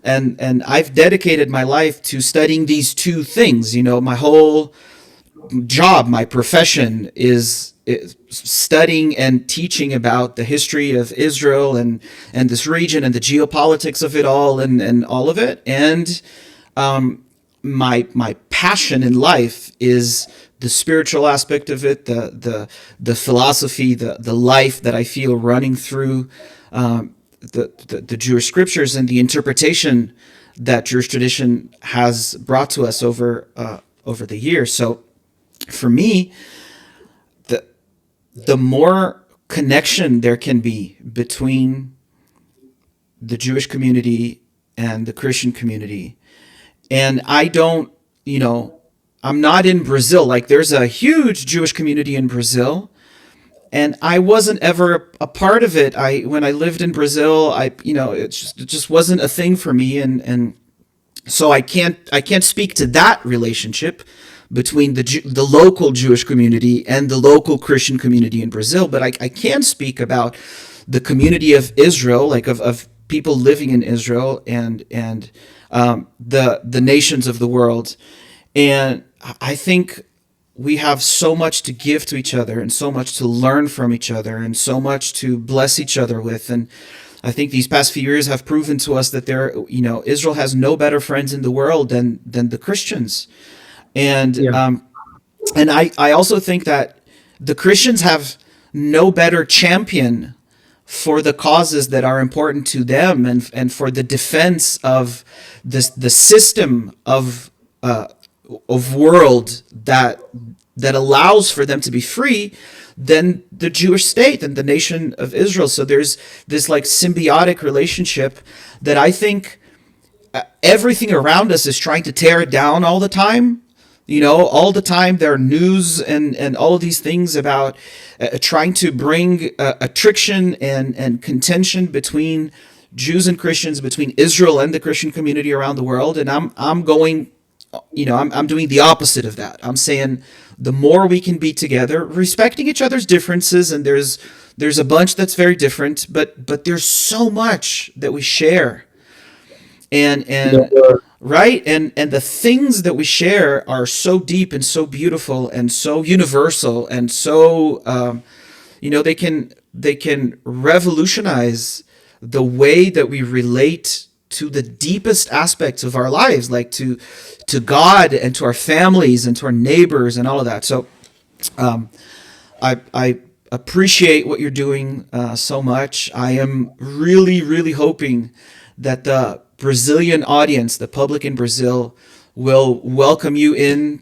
And I've dedicated my life to studying these two things. My whole job, my profession is studying and teaching about the history of Israel and this region and the geopolitics of it all and all of it. And my passion in life is the spiritual aspect of it, the philosophy, the life that I feel running through the Jewish scriptures and the interpretation that Jewish tradition has brought to us over the years. So for me, the more connection there can be between the Jewish community and the Christian community, and I'm not in Brazil. Like, there's a huge Jewish community in Brazil, and I wasn't ever a part of it. When I lived in Brazil, it just wasn't a thing for me, and So I can't speak to that relationship between the local Jewish community and the local Christian community in Brazil, but I can speak about the community of Israel, like of people living in Israel and the nations of the world. And I think we have so much to give to each other and so much to learn from each other and so much to bless each other with. And I think these past few years have proven to us that Israel has no better friends in the world than the Christians. And Yeah. I also think that the Christians have no better champion for the causes that are important to them and for the defense of the system of world that allows for them to be free than the Jewish state and the nation of Israel. So there's this like symbiotic relationship that I think everything around us is trying to tear it down all the time. All the time there are news and all of these things about trying to bring attrition and contention between Jews and Christians, between Israel and the Christian community around the world. And I'm going, I'm doing the opposite of that. I'm saying the more we can be together, respecting each other's differences, and there's a bunch that's very different, but there's so much that we share. And right, and the things that we share are so deep and so beautiful and so universal and so they can revolutionize the way that we relate to the deepest aspects of our lives, like to God and to our families and to our neighbors and all of that. So I appreciate what you're doing so much. I am really, really hoping that the Brazilian audience, the public in Brazil, will welcome you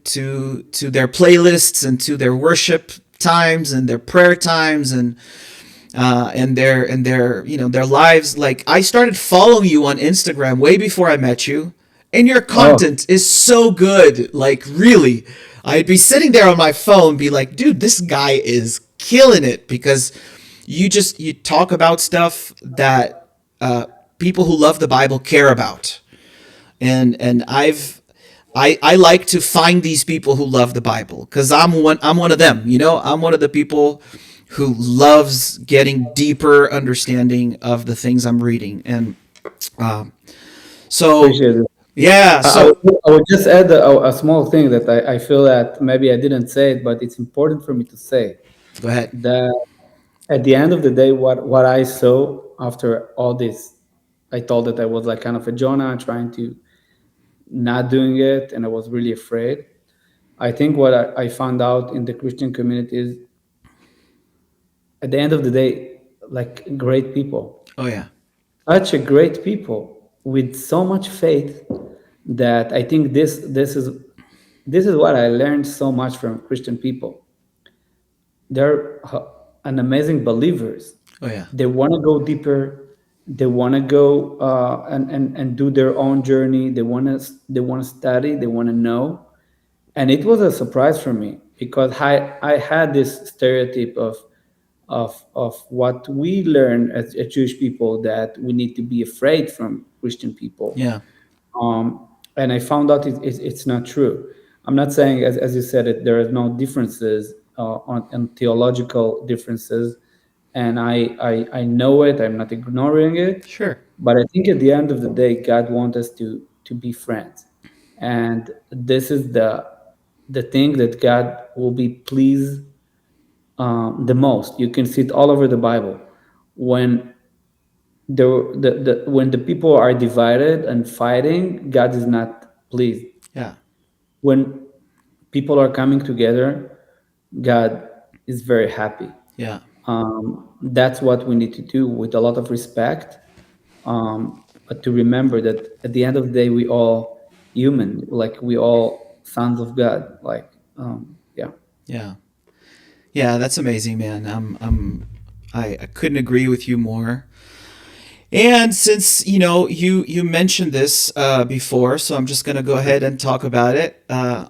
to their playlists and to their worship times and their prayer times and their lives. Like, I started following you on Instagram way before I met you, and your content is so good. Like, really, I'd be sitting there on my phone, be like, dude, this guy is killing it, because you talk about stuff that people who love the Bible care about, and I like to find these people who love the Bible, because I'm one of them. I'm one of the people who loves getting deeper understanding of the things I'm reading, and so Appreciate it. yeah. I would just add a small thing that I feel that maybe I didn't say it, but it's important for me to say Go ahead. that at the end of the day, what I saw after all this, I thought that I was like kind of a Jonah trying to not doing it, and I was really afraid. I think what I found out in the Christian community is, at the end of the day, like great people, Oh yeah. such a great people with so much faith, that I think this is what I learned so much from Christian people. They're an amazing believers. Oh yeah. They want to go deeper. They want to go and do their own journey. They want to study. They want to know. And it was a surprise for me, because I had this stereotype of what we learn as Jewish people, that we need to be afraid from Christian people. Yeah. And I found out it's not true. I'm not saying, as you said, there are no differences on theological differences, and I know it. I'm not ignoring it, Sure. but I think at the end of the day, God wants us to be friends, and this is the thing that God will be pleased the most. You can see it all over the Bible. When when the people are divided and fighting, God is not pleased. Yeah. When people are coming together, God is very happy. Yeah. That's what we need to do, with a lot of respect, but to remember that at the end of the day, we all human, like we all sons of God. Like, yeah. Yeah. Yeah. That's amazing, man. I couldn't agree with you more. And since you mentioned this before, so I'm just gonna go ahead and talk about it. I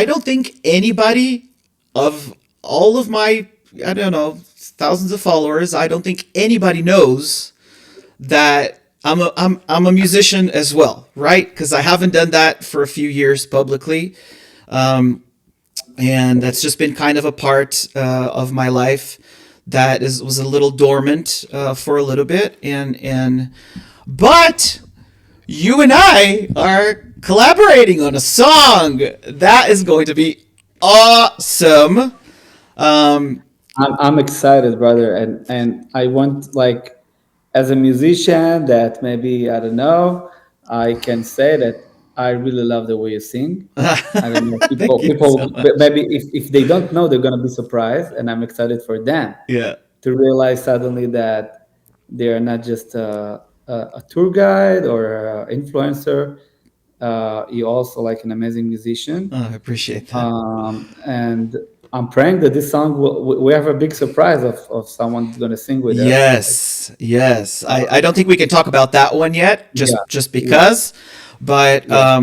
don't think anybody of all of my, I don't know, thousands of followers, I don't think anybody knows that I'm a musician as well, right? Because I haven't done that for a few years publicly, and that's just been kind of a part of my life that was a little dormant for a little bit, but you and I are collaborating on a song that is going to be awesome. I'm excited, brother, and I want, like, as a musician, that maybe, I don't know, I can say that I really love the way you sing. I don't know, Thank you so much. maybe if they don't know, they're gonna be surprised, and I'm excited for them Yeah. to realize suddenly that they are not just a tour guide or an influencer. You're also like an amazing musician, Oh, I appreciate that. and I'm praying that this song we have a big surprise of someone going to sing with us. Yes, yes. I don't think we can talk about that one yet, Yeah, just yeah, because. But yeah,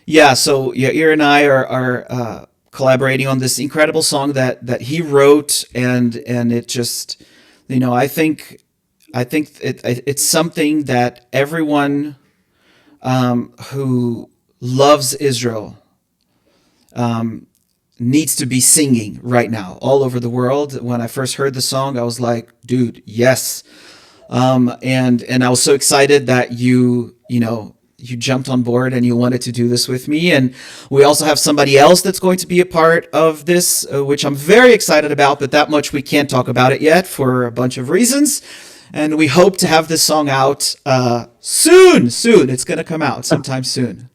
yeah. So Yair and I are collaborating on this incredible song that he wrote, and it just, I think it's something that everyone who loves Israel needs to be singing right now all over the world. When I first heard the song, I was like, dude, yes. And I was so excited that you jumped on board and you wanted to do this with me. And we also have somebody else that's going to be a part of this, which I'm very excited about, but that much we can't talk about it yet for a bunch of reasons. And we hope to have this song out soon. Soon, it's going to come out sometime soon.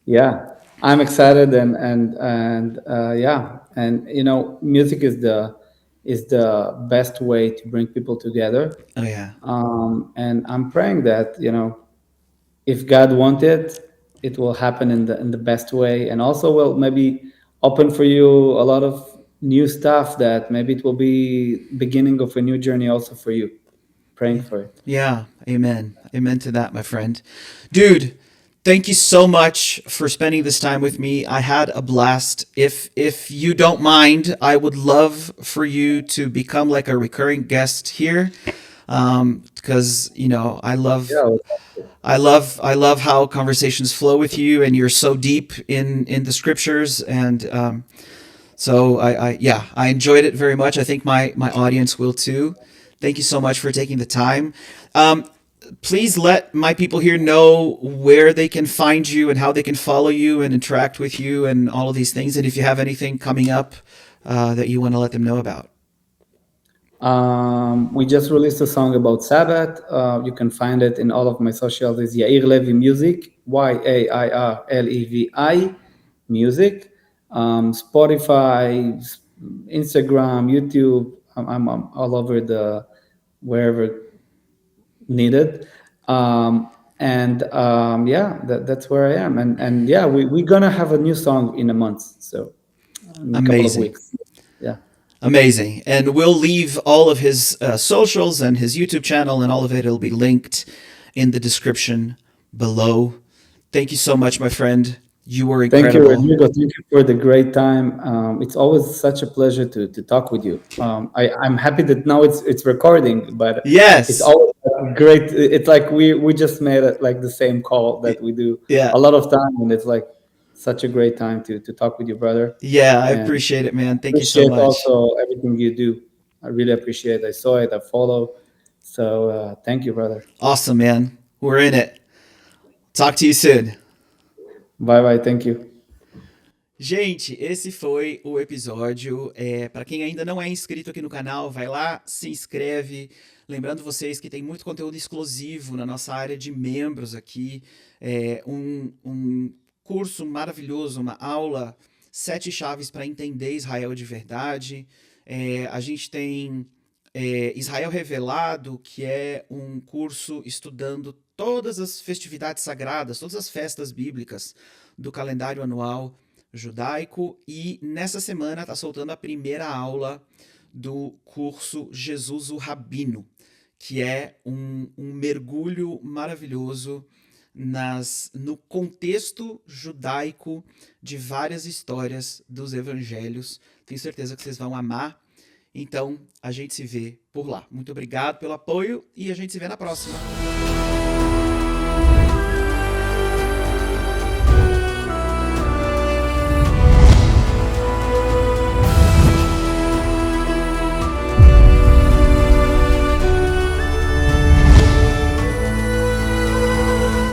yeah. I'm excited, and yeah, and music is the best way to bring people together. Oh yeah. And I'm praying that if God wanted, it will happen in the best way, and also will maybe open for you a lot of new stuff that maybe it will be beginning of a new journey also for you. Praying for it. Yeah, amen. Amen to that, my friend. Dude, thank you so much for spending this time with me. I had a blast. If you don't mind, I would love for you to become like a recurring guest here. Because Yeah, I love how conversations flow with you, and you're so deep in the scriptures, and so I enjoyed it very much. I think my audience will too. Thank you so much for taking the time. Um, Please let my people here know where they can find you and how they can follow you and interact with you and all of these things. And if you have anything coming up that you want to let them know about. we just released a song about Sabbath. You can find it in all of my socials. It's Yair Levi Music, YAIRLEVI Music. Spotify, Instagram, YouTube. I'm all over the wherever needed. And yeah, that's where I am. And yeah, we're gonna have a new song in a month, so in a couple of Amazing. weeks. Yeah. Amazing. And we'll leave all of his socials and his YouTube channel and all of it. It'll be linked in the description below. Thank you so much, my friend. You were Thank you, incredible. Rodrigo. Thank you for the great time. It's always such a pleasure to talk with you. I'm happy that now it's recording, but it's Yes. always great. It's like we just made it like the same call that we do Yeah. a lot of time, and it's like such a great time to talk with you, brother. Yeah, I And appreciate it, man. Thank you so appreciate much. also everything you do. I really appreciate. I saw it. I follow. So thank you, brother. Awesome, man. We're in it. Talk to you soon. Bye bye. Thank you. Gente, esse foi o episódio. Para quem ainda não é inscrito aqui no canal, vai lá, se inscreve. Lembrando vocês que tem muito conteúdo exclusivo na nossa área de membros aqui. Um curso maravilhoso, uma aula, 7 chaves para entender Israel de verdade. A gente tem Israel Revelado, que é um curso estudando todas as festividades sagradas, todas as festas bíblicas do calendário anual judaico, e nessa semana está soltando a primeira aula do curso Jesus o Rabino, que é um mergulho maravilhoso no contexto judaico de várias histórias dos evangelhos. Tenho certeza que vocês vão amar. Então, a gente se vê por lá. Muito obrigado pelo apoio e a gente se vê na próxima.